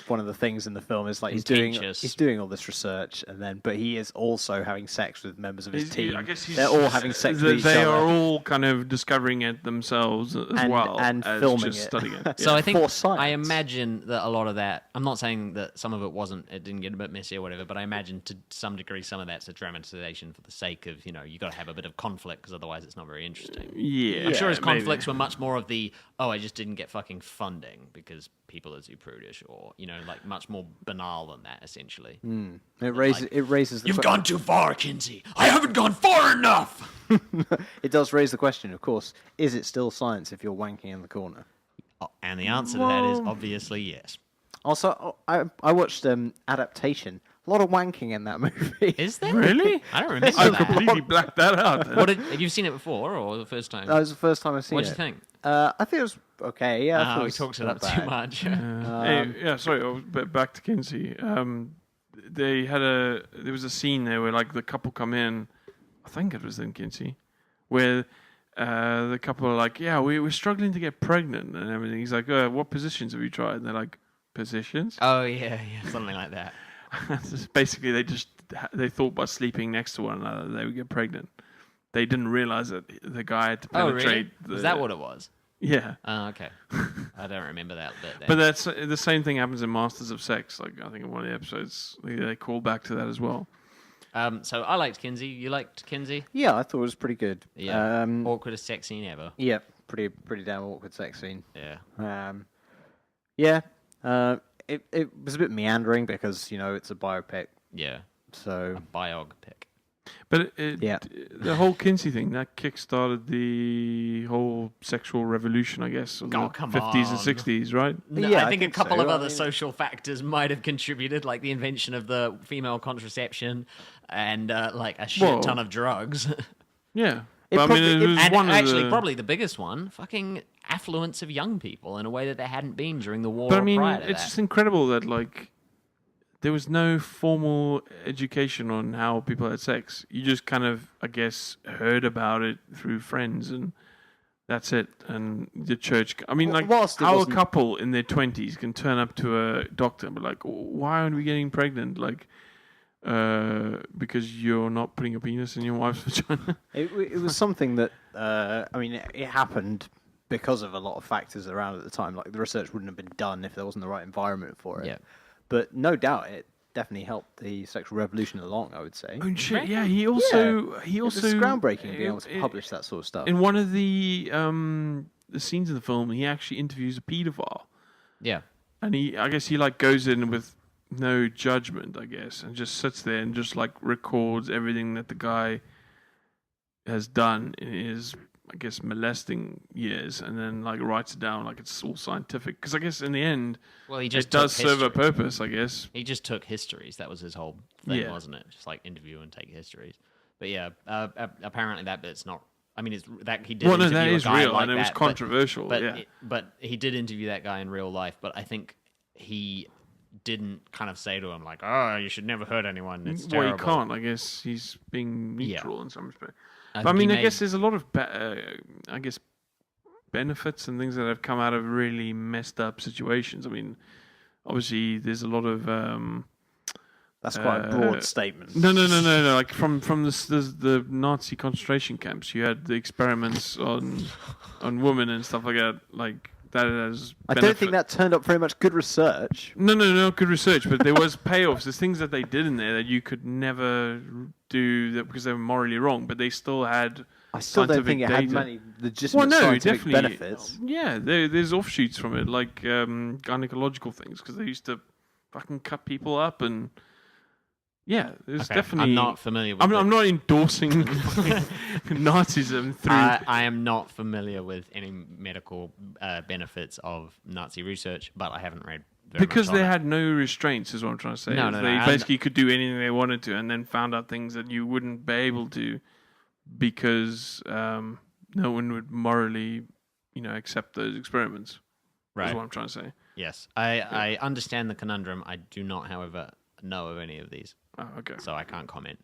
one of the things in the film is like he's
Contentious.
doing all this research, but he is also having sex with members of his team.
I guess
They're all having sex with each
They
other.
are all kind of discovering it themselves as
And-
well
and
as
filming
just
it.
studying it.
So
Yeah.
I think
For science.
I imagine that a lot of that. I'm not saying that some of it didn't get a bit messy or whatever, but I imagine to some degree some of that's a dramatization for the sake of you got to have a bit of conflict because otherwise it's not very interesting.
Yeah,
I'm sure his
maybe.
conflicts were much more of the I just didn't get fucking funding because people are too prudish, or like much more banal than that essentially.
It raises the
You've gone too far, Kinsey. I haven't gone far enough.
It does raise the question, of course: is it still science if you're wanking in the corner?
Oh, and the answer to that is obviously yes.
Also, I watched Adaptation. A lot of wanking in that movie.
Is there
Really?
I don't remember
I
that.
completely blacked that out.
Have you seen it before or the first time?
That was the first time I've seen
What do
it.
you think?
I think it was okay. Yeah, I thought it
We
was
talked it
not
up too
bad.
much.
Back to Kinsey. There was a scene there where like the couple come in. I think it was in Kinsey, where the couple are like, yeah, we're struggling to get pregnant and everything. He's like, what positions have you tried? And they're like, positions?
Oh yeah, something like that.
Basically, they thought by sleeping next to one another they would get pregnant. They didn't realize that the guy had to penetrate.
Oh really? Is that what it was?
Yeah.
Oh, okay. I don't remember that bit then.
But that's the same thing happens in Masters of Sex. Like I think in one of the episodes they call back to that as well.
So I liked Kinsey. You liked Kinsey?
Yeah, I thought it was pretty good.
Yeah. Awkwardest sex scene ever.
Yeah, pretty damn awkward sex scene.
Yeah.
It was a bit meandering because it's a biopic.
Yeah.
So
a biog pick.
But the whole Kinsey thing, that kick-started the whole sexual revolution, I guess, of the 50s and 60s, right?
No,
Yeah,
I think a couple
so.
of other social factors might have contributed, like the invention of the female contraception and like a shit ton of drugs.
Yeah.
It
But, it was
And
one
actually,
of the...
probably the biggest one, fucking affluence of young people in a way that there hadn't been during the war
But
or prior to
it's
that.
just incredible that, like, there was no formal education on how people had sex. You just kind of, I guess, heard about it through friends, and that's it. And the church... I mean, like, how a couple in their 20s can turn up to a doctor and be like, why aren't we getting pregnant? Like, because you're not putting a penis in your wife's vagina?
It was something that, it happened because of a lot of factors around at the time. Like, the research wouldn't have been done if there wasn't the right environment for it.
Yeah.
But no doubt it definitely helped the sexual revolution along, I would say.
Oh shit! Yeah, he also
It was groundbreaking being able to publish that sort of stuff.
In one of the scenes in the film, he actually interviews a paedophile.
Yeah.
And I guess he like goes in with no judgment, I guess, and just sits there and just like records everything that the guy has done in his, I guess, molesting years, and then like writes it down like it's all scientific. Because I guess in the end,
Well, he just
it does
took
serve a
history.
purpose, I guess.
He just took histories. That was his whole thing,
Yeah.
wasn't it? Just like interview and take histories. But yeah, apparently that bit's not. I mean, it's that he did.
Well, no,
interview
that
a
is
guy
real,
like
and it was
that,
controversial. Yeah.
but he did interview that guy in real life. But I think he didn't kind of say to him like, "Oh, you should never hurt anyone." It's
Well,
terrible.
you can't. I guess he's being neutral in some respect. But I
think
mean,
he
I guess there's a lot of, I guess, benefits and things that have come out of really messed up situations. I mean, obviously, there's a lot of.
That's quite a broad statement.
No. Like from the Nazi concentration camps, you had the experiments on women and stuff like that. Like that has.
I don't think that turned up very much good research.
No, good research, but there was payoffs. There's things that they did in there that you could never do that because they were morally wrong, but they still had.
I still don't think it had
data.
many legitimate scientific benefits.
Yeah, there's offshoots from it, like gynecological things, because they used to fucking cut people up and. Yeah, there's definitely.
I'm not familiar with.
I'm not endorsing Nazism through.
I am not familiar with any medical benefits of Nazi research, but I haven't read.
Because they
had.
had no restraints, is what I'm trying to say.
No,
They basically could do anything they wanted to, and then found out things that you wouldn't be able to, because no one would morally, accept those experiments.
Right.
Is what I'm trying to say.
Yes, I understand the conundrum. I do not, however, know of any of these.
Oh, okay.
So I can't comment.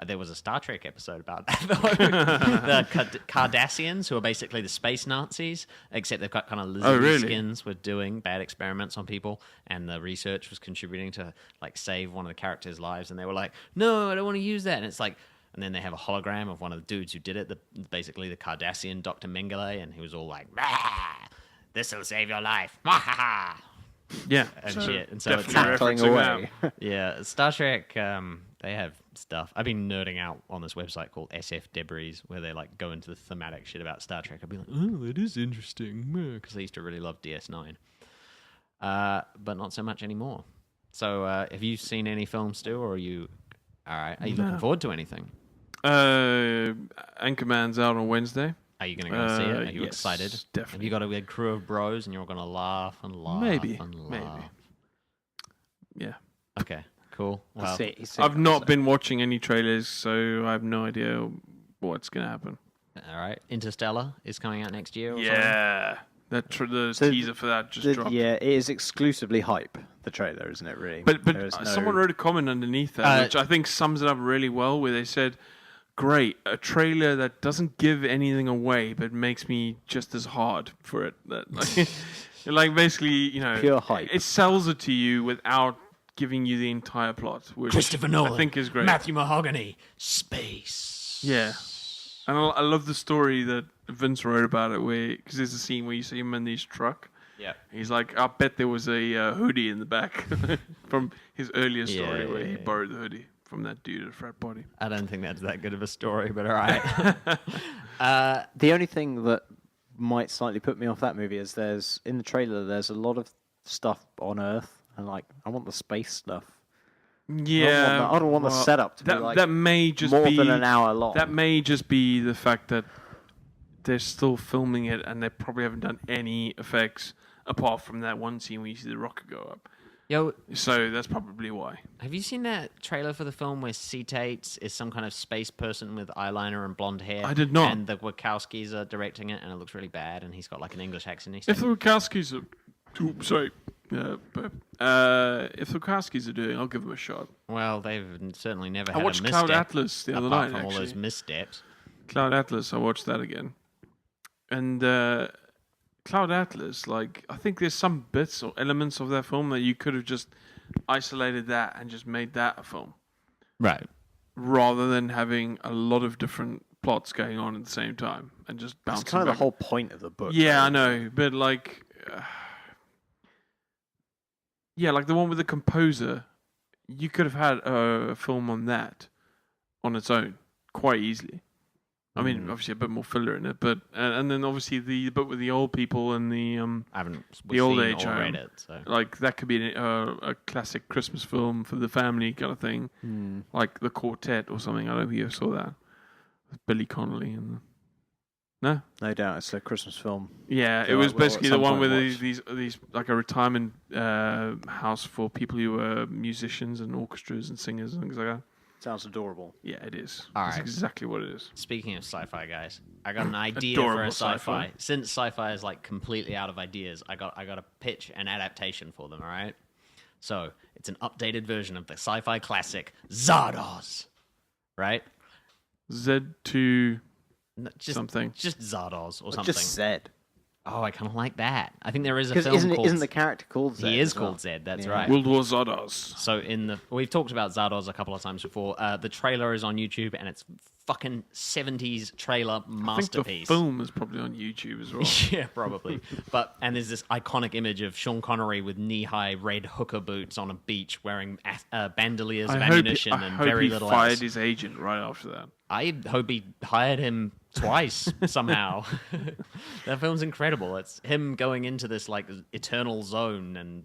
There was a Star Trek episode about that, though. The Cardassians, who are basically the space Nazis, except they've got kind of lizard skins, were doing bad experiments on people, and the research was contributing to like save one of the characters' lives, and they were like, "No, I don't want to use that." And it's like, and then they have a hologram of one of the dudes who did it, basically the Cardassian Dr. Mengele, and he was all like, "This will save your life."
Yeah,
and
so
shit. And so it's
definitely
like,
referencing
away.
that.
yeah, Star Trek, they have stuff. I've been nerding out on this website called SF Debris, where they like go into the thematic shit about Star Trek. I'd be like, oh, that is interesting, because I used to really love DS9, but not so much anymore. So, have you seen any films, Stu, or are you all right? Are you looking forward to anything?
Anchorman's out on Wednesday.
Are you going to go see it? Are you
yes,
excited?
definitely.
Have you got a big crew of bros and you're all going to laugh and laugh
Maybe.
and laugh?
Yeah.
Okay, cool. Well,
I've not been watching any trailers, so I have no idea what's going to happen.
all right. Interstellar is coming out next year or something?
Yeah. The teaser for that just dropped.
Yeah, it is exclusively hype, the trailer, isn't it, really?
But
There is
someone wrote a comment underneath that, which I think sums it up really well, where they said, great. A trailer that doesn't give anything away, but makes me just as hard for it. That, like basically,
Pure hype.
It sells it to you without giving you the entire plot, which
Christopher Nolan,
I think is great.
Matthew Mahogany, space.
Yeah. And I love the story that Vince wrote about it, because there's a scene where you see him in his truck.
Yeah.
He's like, I bet there was a hoodie in the back from his earlier story
Yeah,
where
yeah,
he
yeah.
borrowed the hoodie from that dude at a frat party.
I don't think that's that good of a story, but all right.
The only thing that might slightly put me off that movie is in the trailer there's a lot of stuff on Earth, and like I want the space stuff.
Yeah,
I don't want the setup to be like
that may just
more
be
than an hour long.
That may just be the fact that they're still filming it and they probably haven't done any effects apart from that one scene where you see the rocket go up.
Yo,
So that's probably why.
have you seen that trailer for the film where C-Tate is some kind of space person with eyeliner and blonde hair?
I did not.
And the Wachowskis are directing it, and it looks really bad, and he's got like an English accent.
If the Wachowskis are, if the Wachowskis are doing, I'll give them a shot.
Well, they've certainly never
I
had
watched
a misstep.
Cloud Atlas the other
apart
night.
from all those
Actually,
missteps.
Cloud Atlas, I watched that again, and Cloud Atlas, like I think there's some bits or elements of that film that you could have just isolated that and just made that a film,
Right.
rather than having a lot of different plots going on at the same time and just bouncing.
That's kind of
back.
the whole point of the book.
Yeah,
right?
I know, but like, yeah, like the one with the composer, you could have had a film on that on its own quite easily. I mean, obviously a bit more filler in it, but and then obviously the bit with the old people and the
I haven't
the old
seen
age
or read
home,
it, so.
like that could be a classic Christmas film for the family kind of thing, like The Quartet or something. I don't know if you ever saw that. With Billy Connolly and no.
No doubt, it's a Christmas film.
Yeah, it
Feel
was
like we'll
basically
at
the
some
one
point
with
watch.
these like a retirement house for people who were musicians and orchestras and singers and things like that.
Sounds adorable.
Yeah, it is.
All
That's
right.
exactly what it is.
Speaking of sci-fi, guys, I got an idea for
Adorable
a sci-fi.
sci-fi.
Since sci-fi is like completely out of ideas, I got to pitch an adaptation for them. All right. So it's an updated version of the sci-fi classic Zardoz, right?
Z2
Just
something.
just Zardoz or something.
Just Zed.
Oh, I kind of like that. I think there is a
Because
film called.
isn't the character called Zed?
He is
as well?
called Zed. That's
Yeah.
right.
World War Zardoz.
So we've talked about Zardoz a couple of times before. The trailer is on YouTube, and it's fucking 70s trailer
I think the
masterpiece.
film is probably on YouTube as well.
Yeah, probably. And there's this iconic image of Sean Connery with knee-high red hooker boots on a beach, wearing bandoliers of ammunition
I
and
hope
very
he
little
fired
else.
his agent right after that.
I hope he hired him twice somehow. That film's incredible. It's him going into this like eternal zone, and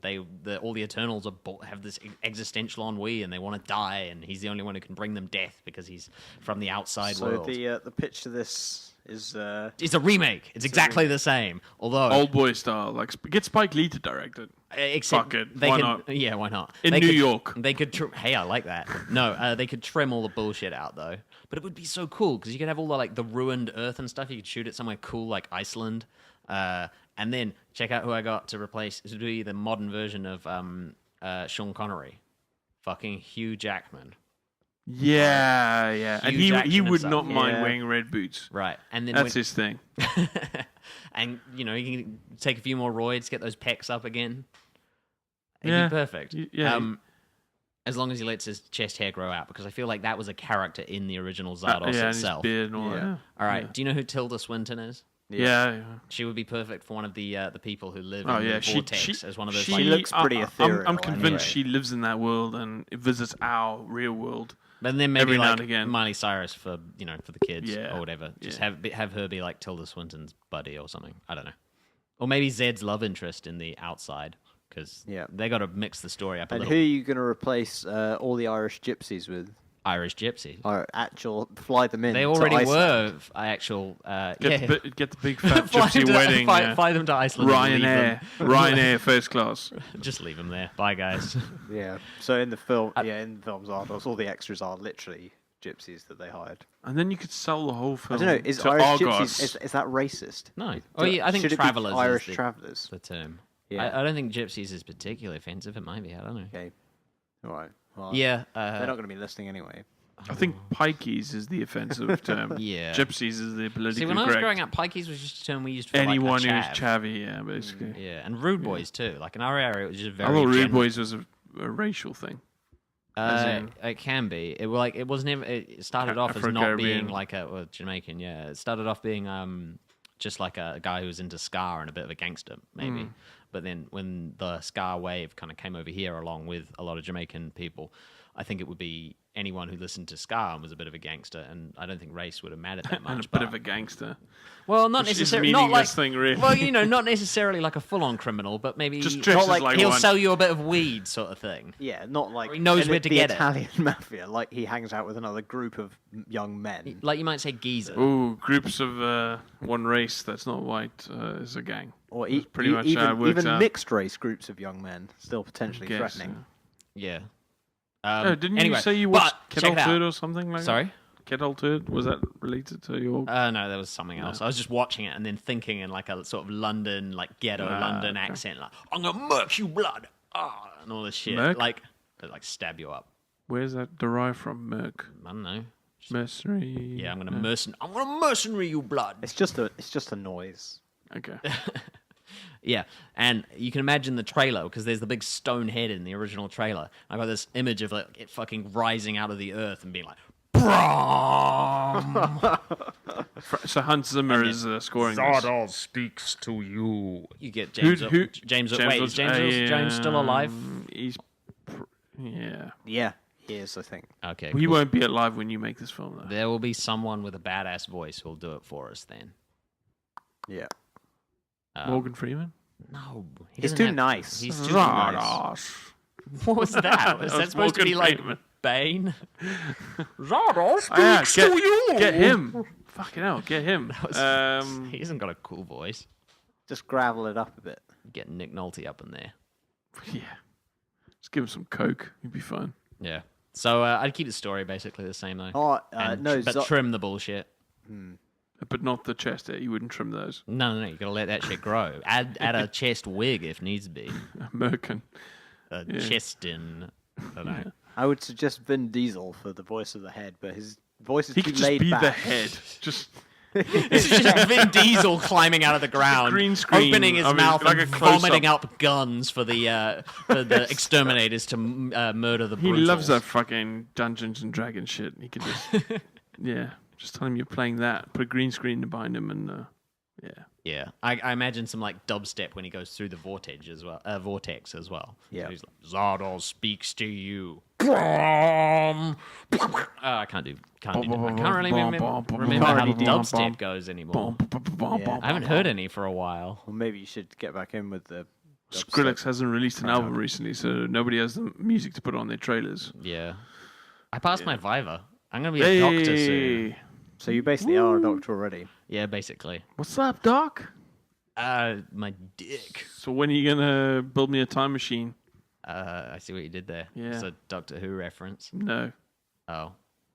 all the Eternals have this existential ennui, and they want to die, and he's the only one who can bring them death because he's from the outside
So
world.
the pitch to this is
It's a remake. It's exactly the same. Although
Old boy style. Like get Spike Lee to direct it.
except
Fuck it.
they
Why
can,
not?
Yeah, why not?
In
They
New
could-
York.
They could. Hey, I like that. No, they could trim all the bullshit out though. But it would be so cool because you could have all the ruined Earth and stuff. You could shoot it somewhere cool like Iceland, and then check out who I got to replace. This would be the modern version of Sean Connery, fucking Hugh Jackman.
Yeah, yeah. And
Huge
he
action
would
and
not
stuff.
mind
Yeah.
wearing red boots.
Right, and then
That's his thing.
and you can take a few more roids, get those pecs up again. It'd
Yeah.
be perfect.
Yeah.
As long as he lets his chest hair grow out, because I feel like that was a character in the original Zardoz
yeah, and his
itself.
beard and all that.
Yeah.
All right, do you know who Tilda Swinton is?
Yeah, yeah.
She would be perfect for one of the people who live
Oh
in
yeah,
the vortex as one of those.
She looks pretty
I'm
ethereal
convinced
anyway.
she lives in that world and visits our real world.
But then maybe
every now
like
and again.
Miley Cyrus for for the kids
Yeah,
or whatever. Just
yeah.
have her be like Tilda Swinton's buddy or something. I don't know. Or maybe Zed's love interest in the outside, because
Yeah.
they got to mix the story up a
And
little.
who are you going to replace all the Irish gypsies with?
Irish Gypsy.
Or actual fly them in?
They
to
already
Iceland?
were actual.
Get the big fat
Fly
gypsy
them to-
wedding.
fly them to Iceland. and leave
Ryanair,
them.
Ryanair first class.
Just leave them there. Bye, guys.
Yeah. So in the film, in the films, all the extras are literally gypsies that they hired.
And then you could sell the whole
I
film
don't know. Is
to
Irish
Argos.
gypsies is that racist?
No. Oh, yeah, I think
Should it be
travelers
Irish
is the,
travelers.
the term.
Yeah.
I don't think gypsies is particularly offensive. It might be. I don't know.
Okay. All right. Well,
Yeah.
They're not going to be listening anyway.
I think pikeys is the offensive term.
Yeah.
Gypsies is the politically
See, when I was
correct.
growing up, pikeys was just a term we used for
Anyone
like a
who's
chav.
chavvy, yeah, basically.
Yeah, and rude boys too. Like in our area, it was just very.
I thought rude
general.
boys was a racial thing. As in-
It can be. It was never. It started off as not
Afro-Caribbean.
being like Jamaican. Yeah, it started off being just like a guy who was into ska and a bit of a gangster, maybe. But then when the ska wave kind of came over here, along with a lot of Jamaican people, I think it would be anyone who listened to ska and was a bit of a gangster, and I don't think race would have mattered that much.
and a bit of a gangster.
Well, not
Which is a
necessarily. Not like
meaningless thing, really.
Well, not necessarily like a full-on criminal, but maybe
Just dresses
not
like
he'll
one.
sell you a bit of weed, sort of thing.
Yeah, not like
Or he knows where to
the
get it.
Italian mafia. Like he hangs out with another group of young men.
Like you might say geezer.
Ooh, groups of one race that's not white is a gang.
Or
That's pretty much how it works
even
out.
mixed race groups of young men, still potentially
Guess,
threatening.
Yeah.
Didn't
anyway,
you say you
but
watched
check
Kettle
it out.
Turd or something like
Sorry?
that? Kettle Turd? Was that related to your...
No, that was something else. I was just watching it and then thinking in like a sort of London, like ghetto London
okay.
accent, like I'm gonna murk you blood, and all this shit,
Murk?
like stab you up.
Where's that derived from? Merc?
I don't know.
Mercenary?
Yeah, I'm gonna mercenary you blood.
It's just a noise.
Okay.
Yeah, and you can imagine the trailer because there's the big stone head in the original trailer. I got this image of like it fucking rising out of the earth and being like, Brom!
So Hans Zimmer is scoring this.
Zardoz speaks to you.
You get James.
Who-
James. Wait, is James still alive?
He's... Yeah.
Yeah, he is, I think.
Okay,
He
cool.
won't be alive when you make this film, though.
There will be someone with a badass voice who'll do it for us then.
Yeah.
Morgan Freeman?
No, he
He's
doesn't
too
have-
nice.
He's too nice.
Zardoz.
What was that? Was
That
that
was
supposed to be
Morgan
like
Freeman.
Bane?
Zardoz
Yeah,
speaks to you.
get him. Fucking hell, get him.
He hasn't got a cool voice.
Just gravel it up a bit.
Get Nick Nolte up in there.
Yeah. Just give him some coke. He'd be fine.
Yeah. So I'd keep the story basically the same though.
Oh,
And
no,
but trim the bullshit.
But not the chest hair. You wouldn't trim those.
No, you gotta let that shit grow. Add a chest wig if needs be.
Merkin.
A chest in. I don't know.
I would suggest Vin Diesel for the voice of the head, but his voice is
He
too
could just
laid
be
back.
the head. Just
This is just Vin Diesel climbing out of the ground,
green screen
opening his
of it,
mouth
like a
and
close-up.
vomiting up guns for the exterminators to murder the
he
brutals.
loves that fucking Dungeons and Dragons shit. He could just just tell him you're playing that. Put a green screen behind him and
Yeah, I imagine some like dubstep when he goes through the vortex as well.
Yeah.
So he's like, Zardoz speaks to you. I can't really remember how
Can't do
dubstep goes anymore. I haven't heard any for a while.
Well, maybe you should get back in with the.
Skrillex hasn't released an album recently, so nobody has the music to put on their trailers.
Yeah, I passed my Viva. I'm gonna be a doctor soon.
So you basically are a doctor already.
Yeah, basically.
What's up, Doc?
My dick.
So when are you gonna build me a time machine?
I see what you did there.
Yeah.
It's a Doctor Who reference.
No.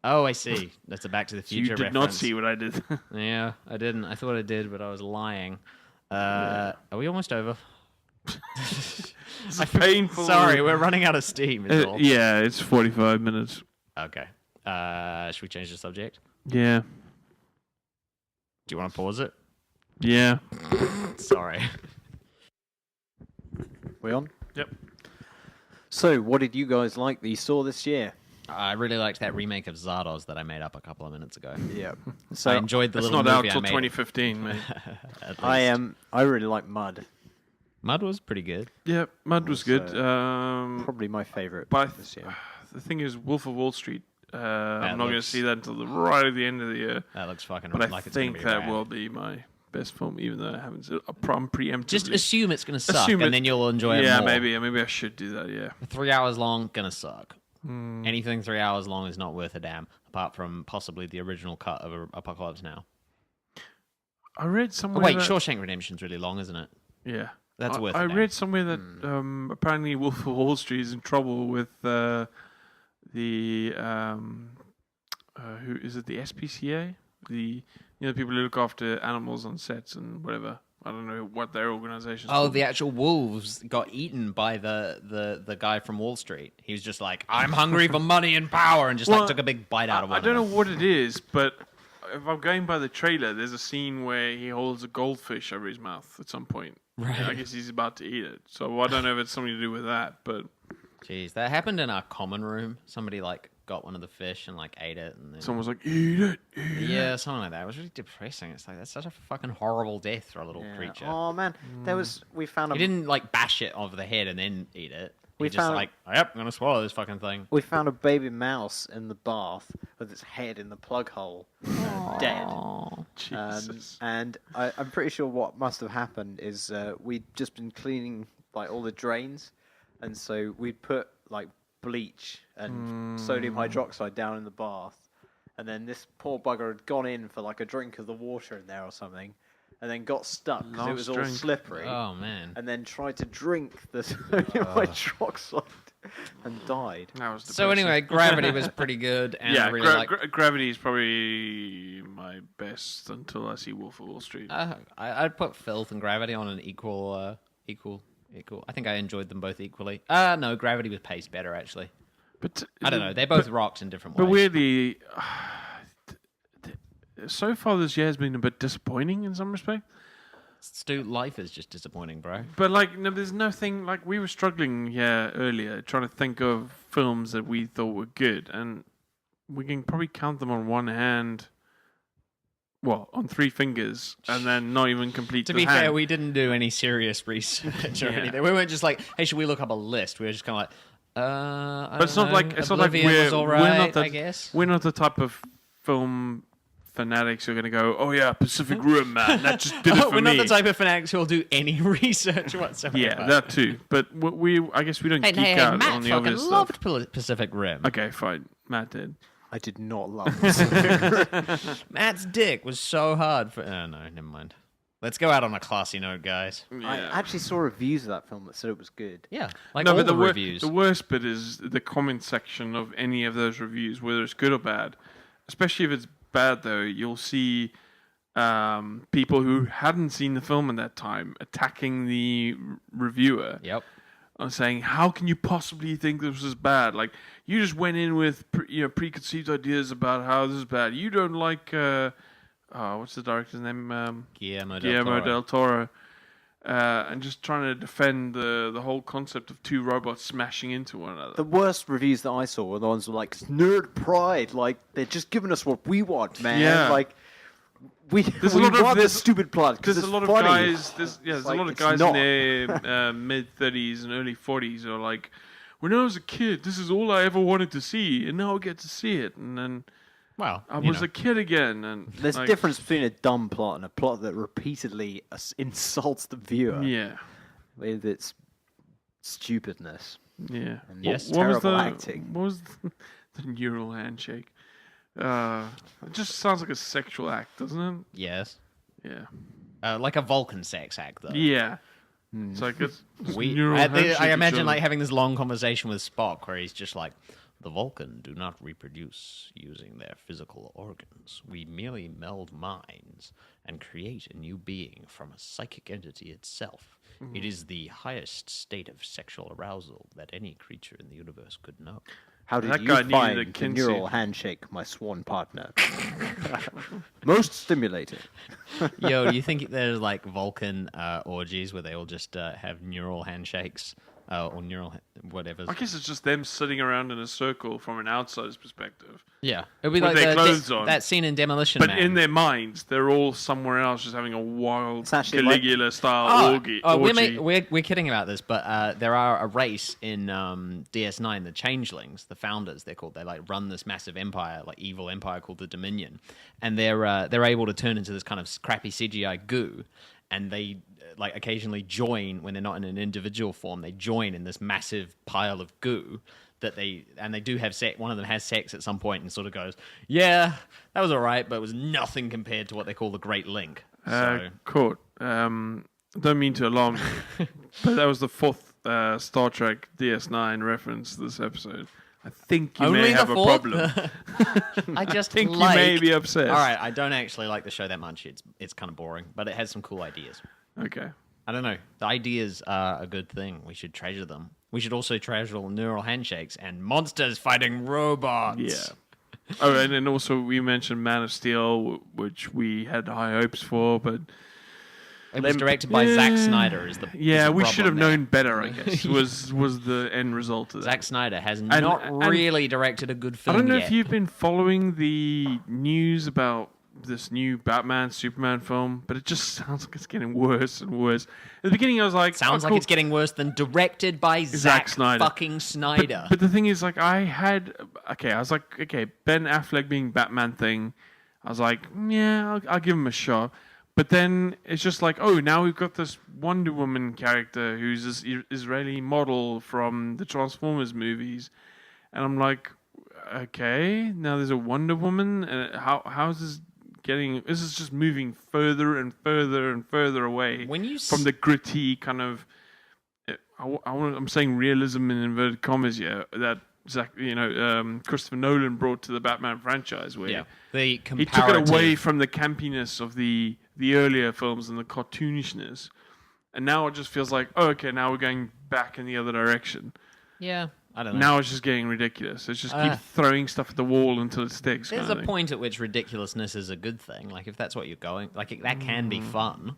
Oh, I see. That's a Back to the
So you
Future
did not
reference.
see what I did.
Yeah, I didn't. I thought I did, but I was lying. Are we almost over?
It's painful.
Sorry, we're running out of steam. Is all.
Yeah, it's 45 minutes.
Okay. Should we change the subject?
Yeah.
Do you want to pause it?
Yeah.
Sorry.
We on?
Yep.
So, what did you guys like that you saw this year?
I really liked that remake of Zardoz that I made up a couple of minutes ago.
Yeah. So
I enjoyed the
It's
little
not out
movie
till
I made.
2015, mate.
At
I
least.
I really like Mud.
Mud was pretty good.
Yeah, Mud was good.
Probably my favorite
But
this year.
the thing is, Wolf of Wall Street, I'm not going to
looks-
see that until right at the end of the year.
That looks fucking
But I
like it's gonna
think
be
that
rad.
will be my best film, even though I haven't seen it. Preemptively.
Just assume it's going to suck,
Assume
and
it-
then you'll enjoy it
Yeah,
more.
maybe I should do that, yeah.
3 hours long, gonna suck.
Hmm.
Anything 3 hours long is not worth a damn, apart from possibly the original cut of Apocalypse Now.
I read
Oh,
somewhere
wait,
that...
Shawshank Redemption's really long, isn't it?
Yeah.
That's worth it.
I
damn.
read somewhere that apparently Wolf of Wall Street is in trouble with the who is it, the SPCA, the people who look after animals on sets and whatever. I don't know what their organization's
Oh,
called.
the actual wolves got eaten by the guy from Wall Street. He was just like, I'm hungry for money and power, and just
Well,
like took a big bite out of one
I don't
of
know
them.
what it is, but if I'm going by the trailer, there's a scene where he holds a goldfish over his mouth at some point.
Right.
I guess he's about to eat it. So I don't know if it's something to do with that, but
Jeez, that happened in our common room. Somebody like got one of the fish and like ate it, and then
someone was like, eat it.
yeah, something like that. It was really depressing. It's like that's such a fucking horrible death for a little
Yeah.
creature.
Oh man, we found
He
a
didn't like bash it over the head and then eat it. He
We
just
found-
like, yep, I'm gonna swallow this fucking thing.
we found a baby mouse in the bath with its head in the plug hole, dead.
Jesus.
And I'm pretty sure what must have happened is we'd just been cleaning like all the drains, and so we'd put like bleach and sodium hydroxide down in the bath, and then this poor bugger had gone in for like a drink of the water in there or something, and then got stuck because it was all
Last drink.
slippery,
Oh man.
and then tried to drink the sodium hydroxide and died.
That was
So
depressing.
anyway, Gravity was pretty good, and I
yeah,
really like.
Gravity is probably my best until I see Wolf of Wall Street.
I'd put Filth and Gravity on an equal. I think I enjoyed them both equally. No, Gravity was paced better actually.
But
I don't know. They both rocked in different ways.
But weirdly, so far this year has been a bit disappointing in some respect.
Stu, life is just disappointing, bro.
But like, no, there's nothing like we were struggling here earlier trying to think of films that we thought were good, and we can probably count them on one hand. Well, on three fingers, and then not even complete.
To
the
be
hand.
fair, we didn't do any serious research or
Yeah.
anything. We weren't just like, hey, should we look up a list? We were just kind of like,
But it's not like
Oblivion was all right,
we're not that,
I guess.
We're not the type of film fanatics who are going to go, oh yeah, Pacific Rim, man, that just did it for
We're
me.
not the type of fanatics who will do any research whatsoever.
Yeah, that too. But I guess we don't
Hey,
geek out
Matt
on the
fucking
obvious stuff.
loved Pacific Rim.
Okay, fine. Matt did.
I did not love this.
Matt's dick was so hard for. Oh no, never mind. Let's go out on a classy note, guys.
I actually saw reviews of that film that said it was good.
Yeah, like
No,
all
but
the reviews.
the worst bit is the comment section of any of those reviews, whether it's good or bad. Especially if it's bad, though, you'll see people who hadn't seen the film at that time attacking the reviewer.
Yep.
Saying, how can you possibly think this was bad? Like, you just went in with preconceived ideas about how this is bad. You don't like, what's the director's name?
Guillermo del Toro.
And just trying to defend the whole concept of two robots smashing into one another.
The worst reviews that I saw were the ones who were like, nerd pride, like, they're just giving us what we want, man.
Yeah.
Like, we
There's a lot of
want this
this-
stupid plot because
There's
it's
a lot of
funny.
guys. There's a
like,
lot of
it's
guys
not.
in their mid-30s and early 40s who are like, when I was a kid, this is all I ever wanted to see, and now I get to see it. And then
Well,
I was a kid again. And
There's a
like,
difference between a dumb plot and a plot that repeatedly insults the viewer
Yeah,
with its stupidness.
yeah.
And
Yes.
What was
terrible
the
acting.
What was the neural handshake? It just sounds like a sexual act, doesn't it?
Yes.
Yeah.
Like a Vulcan sex act, though.
Yeah. It's like it's neural
I
handshake
imagine
each
like
other.
having this long conversation with Spock where he's just like, the Vulcan do not reproduce using their physical organs. We merely meld minds and create a new being from a psychic entity itself. It is the highest state of sexual arousal that any creature in the universe could know.
How did
That
you
guy needed a
find the
Kinsey.
neural handshake, my swan partner? Most stimulating.
Yo, do you think there's like Vulcan orgies where they all just have neural handshakes or neural whatever?
I guess it's just them sitting around in a circle from an outsider's perspective.
Yeah, it'd be
With
like
their clothes on.
that scene in Demolition
But
Man.
in their minds, they're all somewhere else, just having a wild
It's actually like-
Caligula-style orgy.
We're kidding about this, but there are a race in DS9, the Changelings, the Founders. They're called. They like run this massive empire, like evil empire called the Dominion, and they're able to turn into this kind of crappy CGI goo, and they like occasionally join when they're not in an individual form. They join in this massive pile of goo. They do have sex. One of them has sex at some point and sort of goes, "Yeah, that was all right, but it was nothing compared to what they call the Great Link." So
Court. Don't mean to alarm you, but that was the fourth Star Trek DS9 reference this episode. I think you may
Only the
have a
fourth?
problem.
I just
think
like...
you may be obsessed.
All right, I don't actually like the show that much. It's kind of boring, but it has some cool ideas.
Okay.
I don't know. The ideas are a good thing. We should treasure them. We should also treasure neural handshakes and monsters fighting robots.
Yeah. Oh, and then also we mentioned Man of Steel, which we had high hopes for, but
It was directed by Zack Snyder. Is the
we should have
problem there.
known better. I guess was the end result of that.
Zack Snyder has not really directed a good film
I don't know
yet.
if you've been following the news about this new Batman Superman film, but it just sounds like it's getting worse and worse. At the beginning, I was like,
Sounds like it's getting worse than directed by Zack
Snyder.
fucking Snyder.
But the thing is, like, I was like, Ben Affleck being Batman thing, I was like, yeah, I'll give him a shot. But then it's just like, oh, now we've got this Wonder Woman character who's this Israeli model from the Transformers movies, and I'm like, okay, now there's a Wonder Woman, and how is this getting? This is just moving further and further and further away from the gritty kind of. I'm saying realism in inverted commas, that Christopher Nolan brought to the Batman franchise, where
the
he took it away from the campiness of the earlier films and the cartoonishness, and now it just feels like, oh, okay, now we're going back in the other direction.
Yeah, I don't know.
Now it's just getting ridiculous. It's just keep throwing stuff at the wall until it sticks.
There's a point at which ridiculousness is a good thing. Like, if that's what you're going, like, that can be fun.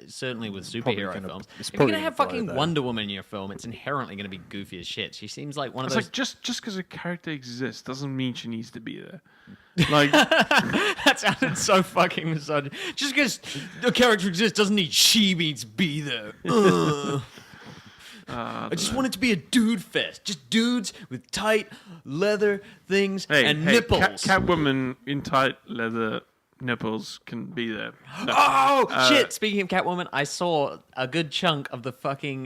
Certainly with superhero films. If you're going to have fucking Wonder Woman in your film, it's inherently going to be goofy as shit. She seems like one of those...
Like, just because a character exists doesn't mean she needs to be there. Like...
That sounded so fucking misogynist. Just because a character exists doesn't mean she means be there. I just want it to be a dude fest. Just dudes with tight leather things and nipples.
Catwoman in tight leather nipples can be there.
Shit! Speaking of Catwoman, I saw a good chunk of the fucking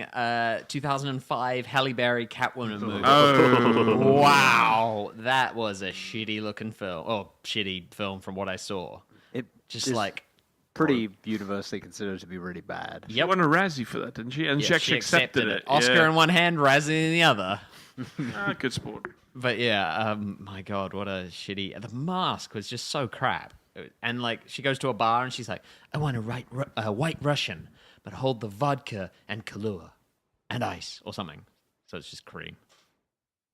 2005 Halle Berry Catwoman movie.
Oh.
Wow, that was a shitty looking film. Oh, shitty film from what I saw.
It
Just like...
pretty universally considered to be really bad.
She won a Razzie for that, didn't she? And she actually accepted it.
Oscar in one hand, Razzie in the other.
Good sport.
But yeah, my God, what a shitty... The mask was just so crap. And like, she goes to a bar and she's like, I want a white Russian, but hold the vodka and Kahlua and ice or something. So it's just cream.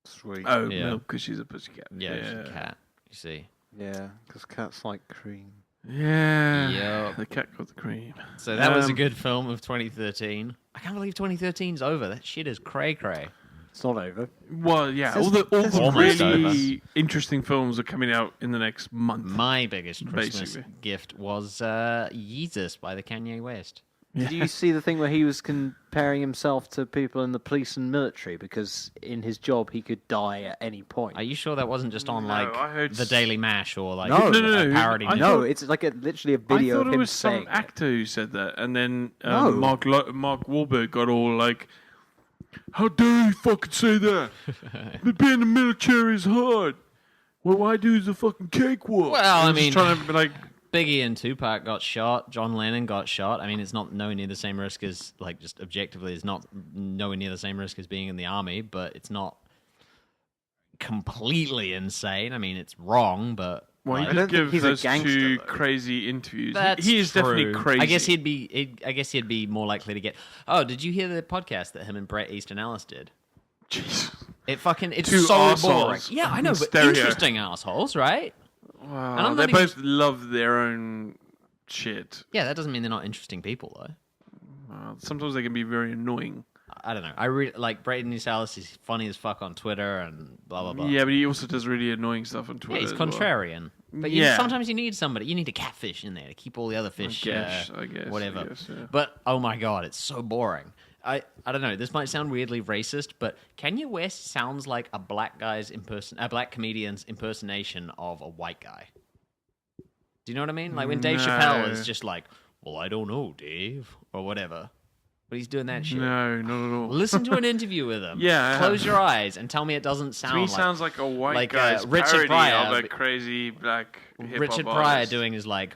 Sweet.
Oh, milk, because she's a pussycat.
Yeah, she's a cat, you see.
Yeah, because cats like cream.
Yeah.
Yep.
The cat got the cream.
So that was a good film of 2013. I can't believe 2013's over. That shit is cray-cray.
It's not over.
Well, yeah, all the really interesting films are coming out in the next month.
My biggest Christmas gift was Yeezus by the Kanye West.
Did you see the thing where he was comparing himself to people in the police and military because in his job he could die at any point?
Are you sure that wasn't just on the Daily Mash or like
No.
a parody?
No, it's like literally a video of him saying
I thought it was some actor who said that, and then
No.
Mark Wahlberg got all like, "How dare you fucking say that? Being in the military is hard. Well, why do the fucking cakewalk?"
Well, I
was
mean,
just trying to be like,
Biggie and Tupac got shot. John Lennon got shot. I mean, it's not nowhere near the same risk as, like, just objectively, it's not nowhere near the same risk as being in the army, but it's not completely insane. I mean, it's wrong, but...
well,
like,
he did give
he's a
those
gangster,
two
though.
crazy interviews.
That's
He is
true.
definitely crazy.
I guess he'd be more likely to get... Oh, did you hear the podcast that him and Bret Easton Ellis did?
Jesus.
It's
Two
so
arseholes
boring. Yeah, I know,
in
but
stereo.
interesting assholes, right?
Wow.
And I'm
They
not even-
both love their own shit.
Yeah, that doesn't mean they're not interesting people, though.
Sometimes they can be very annoying.
I don't know. I really like Brayden Ellis is funny as fuck on Twitter and blah blah blah.
Yeah, but he also does really annoying stuff on Twitter.
Yeah, he's
as well.
contrarian. But sometimes you need somebody. You need a catfish in there to keep all the other fish.
I guess.
Whatever.
Yeah.
But oh my god, it's so boring. I don't know. This might sound weirdly racist, but Kanye West sounds like a black comedian's impersonation of a white guy. Do you know what I mean? Like when Dave Chappelle is just like, "Well, I don't know, Dave," or whatever. But he's doing that shit.
No, not at all.
Listen to an interview with him.
Yeah.
Close your eyes and tell me it doesn't sound
To me,
like...
sounds like a white
like,
guy's
Richard
parody
Pryor,
of a crazy black hip-hop
Richard Pryor
artist.
doing is like,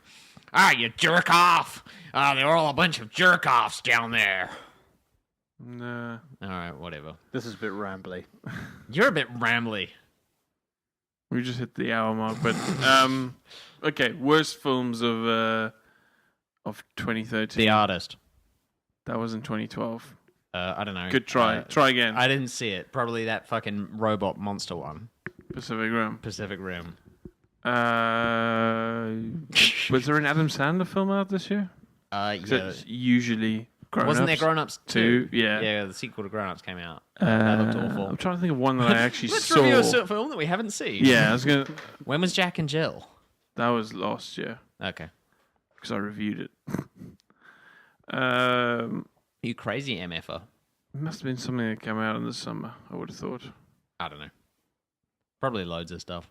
you jerk off. They're all a bunch of jerk offs down there.
Nah.
All right, whatever.
This is a bit rambly.
You're a bit rambly.
We just hit the hour mark, but okay. Worst films of 2013.
The Artist.
That was in 2012.
I don't know.
Good try. Try again.
I didn't see it. Probably that fucking robot monster one.
Pacific Rim.
Pacific Rim.
Was there an Adam Sandler film out this year?
Yeah.
It's usually Grown
Wasn't there
Ups
Grown Ups
2? Yeah.
Yeah, the sequel to Grown Ups came out. That looked awful.
I'm trying to think of one that I actually
Let's
saw.
review a film that we haven't seen.
Yeah, I was gonna.
When was Jack and Jill?
That was last year
Okay.
because I reviewed it.
You crazy MFer?
It must have been something that came out in the summer. I would have thought.
I don't know. Probably loads of stuff.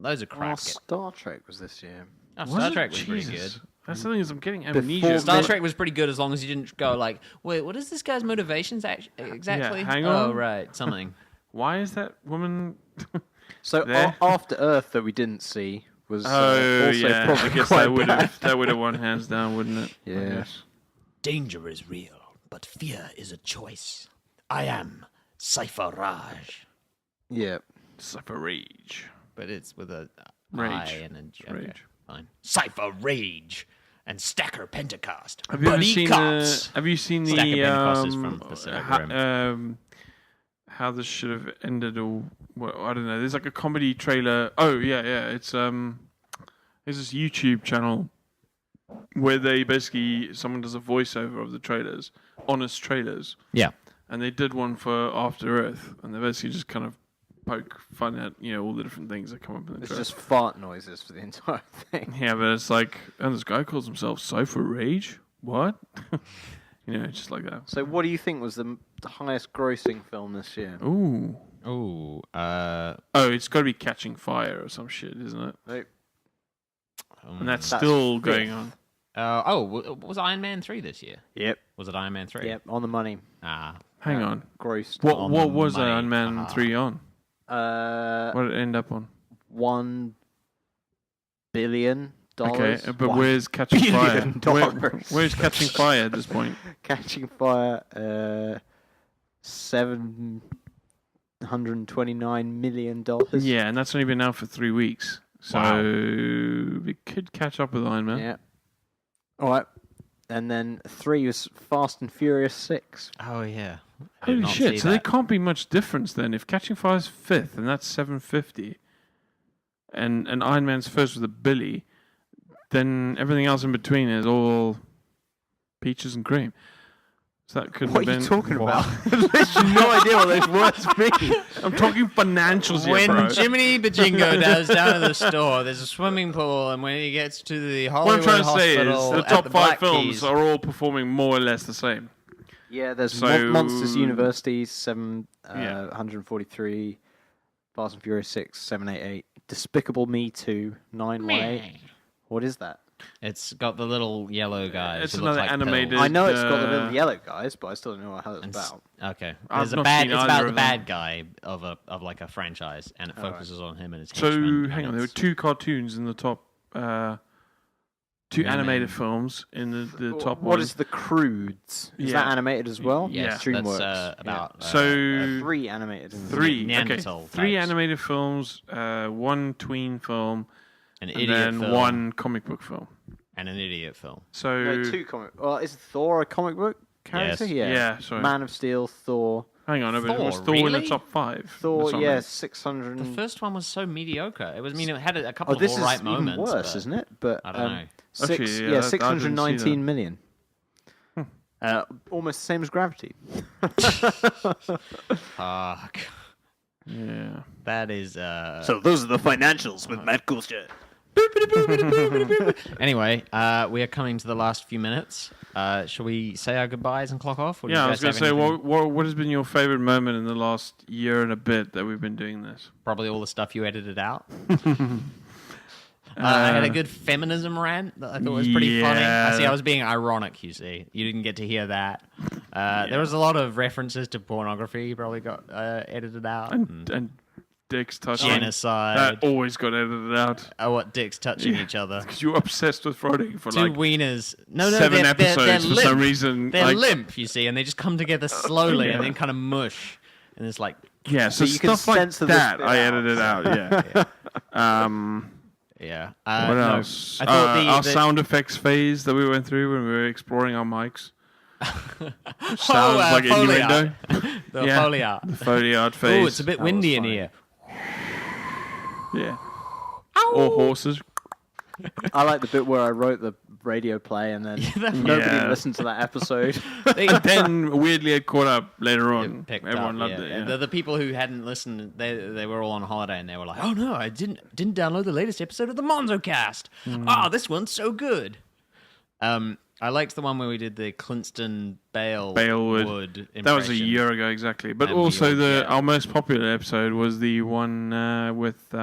Loads of
Oh,
crap.
Star Trek was this year.
Oh,
Was
Star
it?
Trek was pretty
Jesus.
good.
That's the thing is I'm getting
Before
amnesia.
Star Trek was pretty good as long as you didn't go like, wait, what is this guy's motivations exactly?
Yeah, hang on.
Oh, right, something.
Why is that woman?
So
There.
After Earth that we didn't see was
Oh
also
yeah,
probably
I guess
quite
that would have won hands down, wouldn't it? I
Yeah.
guess.
Danger is real, but fear is a choice. I am Cypher Raj.
Yeah.
Suffer rage.
But it's with a
Rage.
I and a J. Okay,
Rage.
fine. Cypher Rage and Stacker Pentecost.
Have you ever
Buddy
seen
cops.
the? Have you seen
Stack of
the?
Pentecost is from Pacific Rim.
How this should have ended, or well, I don't know. There's like a comedy trailer. Oh yeah. It's there's this YouTube channel where they basically someone does a voiceover of the trailers, honest trailers,
Yeah.
and they did one for After Earth, and they basically just kind of poke fun at all the different things that come up in the
It's
trailer.
just fart noises for the entire thing.
Yeah, but it's like, and this guy calls himself Cypher Rage. What? Just like that.
So what do you think was the highest grossing film this year?
Ooh.
Ooh.
Oh, it's got to be Catching Fire or some shit, isn't it?
Nope.
And that's
That's
still
fifth.
going on.
Was Iron Man 3 this year?
Yep.
Was it Iron Man 3?
Yep. On the money.
Ah.
Hang on.
Grossed.
What
On
what
the
was
money.
Iron Man
Uh-huh.
3 on?
What
What did it end up on?
$1 billion.
Okay, but
$1
where's Catching Fire?
billion.
Where's Catching Fire at this point?
Catching Fire? $729 million.
Yeah, and that's only been out for 3 weeks. So
Wow.
we could catch up with Iron Man.
Yeah. All right. And then 3 was Fast and Furious 6.
Oh, yeah. I did
Holy
not
shit,
see
so there
that.
can't be much difference then. If Catching Fire's 5th, and that's 750, and Iron Man's first with a Billy, then everything else in between is all peaches and cream. So that could
What
have
are
been...
you talking about? There's no idea what those words mean.
I'm talking financials here,
When
bro.
Jiminy Bajingo goes down to the store, there's a swimming pool, and when he gets to the
What I'm
Hollywood
trying to say is
Hospital
the
at
top
the
5
Black
films
Keys,
are all performing more or less the same.
Yeah, there's
So-
Monsters University,
Yeah.
143, Fast and Furious 6, 788, Despicable Me 2, 918. What is that?
It's got the little yellow guys.
It's
who look
another
like
animated-
pills.
I know it's got the little
uh,
yellow guys, but I still don't know what the hell it's
And
about.
Okay,
I've
there's a
not
bad.
seen
It's
either
about
of
the
them.
bad guy of like a franchise, and it
Alright.
focuses on him and his
So,
henchmen.
hang
and
on, there were
it's-
2 cartoons in the top... 2
Yeah,
animated
man.
films in the top
What
one.
is The Croods? Is
Yeah.
that animated as well?
Yes,
DreamWorks.
that's about.
Yeah. So...
3 animated.
3,
Neanderthal
okay. 3
types.
animated films, 1 tween film,
an
and
idiot
then
film
1 comic book film.
and an idiot film.
So...
No, 2 comic. Well, is Thor a comic book character?
Yes.
Yeah, sorry.
Man of Steel, Thor.
Hang on,
Thor,
was Thor in the
really?
top 5?
Thor,
That's what I
yeah,
mean.
600.
The first one was so mediocre. It was. I mean, it had a couple
Oh,
of
this
all
is
right
even
moments.
worse,
but
isn't it? But
I don't know.
Actually, yeah,
yeah,
I didn't see
619
that.
million. Almost the same as Gravity.
Fuck.
Yeah.
That is.
So those are the financials with Matt Coulter.
Anyway, we are coming to the last few minutes. Shall we say our goodbyes and clock off? Or do
Yeah,
you
I was
guys
going to
have
say,
anything?
what has been your favorite moment in the last year and a bit that we've been doing this?
Probably all the stuff you edited out. I had a good feminism rant that I thought was pretty funny. I was being ironic, you see. You didn't get to hear that. There was a lot of references to pornography you probably got edited out.
And dicks touching.
Genocide.
That always got edited out.
What dicks touching each other.
Because you were obsessed with Friday for
2
like
wieners. No,
7
they're
episodes for
limp.
some reason.
They're
like,
limp, you see, and they just come together slowly
Yeah.
and then kind of mush. And it's like,
Yeah, so
you can
stuff like
censor this
that
bit
I
out.
edited out, yeah.
yeah.
What
no,
else?
I thought
Our
the
sound effects phase that we went through when we were exploring our mics. Sounds like innuendo.
The foliar.
The foliard phase.
Oh, it's a bit windy in here.
Yeah. Or horses.
I like the bit where I wrote the radio play and then nobody listened to that episode.
But then weirdly it caught up later on. Everyone loved it.
Yeah. The people who hadn't listened, they were all on holiday and they were like, "Oh no, I didn't download the latest episode of the Monzocast. This one's so good." I liked the one where we did the Clinston Balewood impression.
That was a year ago exactly. But also our most popular episode was the one with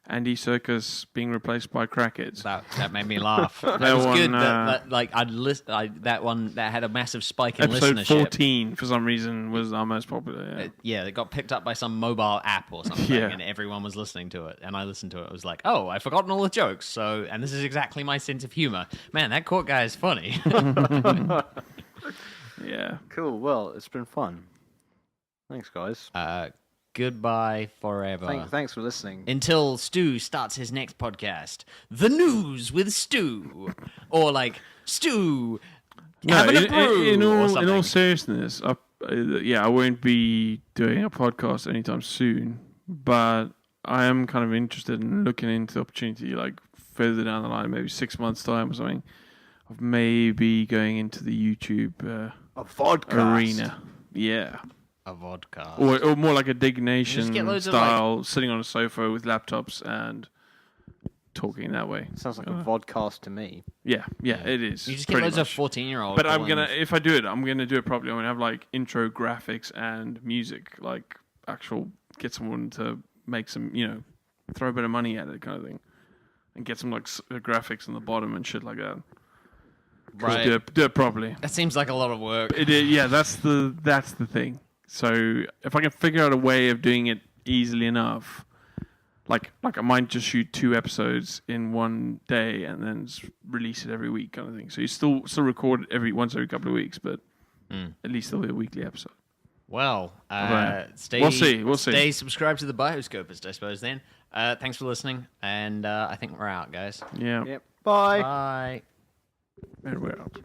Andy Serkis being replaced by crackheads.
That made me laugh. That was one, good. That one that had a massive spike in listenership.
Episode 14, for some reason, was our most popular.
It got picked up by some mobile app or something, and everyone was listening to it. And I listened to it. I was like, oh, I've forgotten all the jokes. And this is exactly my sense of humor. Man, that court guy is funny.
Yeah.
Cool. Well, it's been fun. Thanks, guys.
Goodbye forever.
Thanks for listening.
Until Stu starts his next podcast, The News with Stu, or like Stu having a brew.
In all seriousness, I won't be doing a podcast anytime soon, but I am kind of interested in looking into the opportunity, like further down the line, maybe 6 months' time or something, of maybe going into the YouTube arena. Yeah.
A vodka.
Or more like a Dignation style, sitting on a sofa with laptops and talking that way.
Sounds like a vodcast to me.
Yeah, it is.
You just get loads of 14-year-olds.
But if I do it, I'm gonna do it properly. I'm gonna have like intro graphics and music, like get someone to make some, throw a bit of money at it kind of thing, and get some like graphics on the bottom and shit like that.
Right.
Do it properly.
That seems like a lot of work.
It is, yeah, that's the thing. So if I can figure out a way of doing it easily enough, like I might just shoot 2 episodes in one day and then release it every week kind of thing. So you still record once every couple of weeks, but at least there'll be a weekly episode.
Well,
we'll see.
Stay subscribed to the Bioscopist, I suppose, then. Thanks for listening, and I think we're out, guys.
Yeah.
Yep. Bye.
Bye.
And we're out.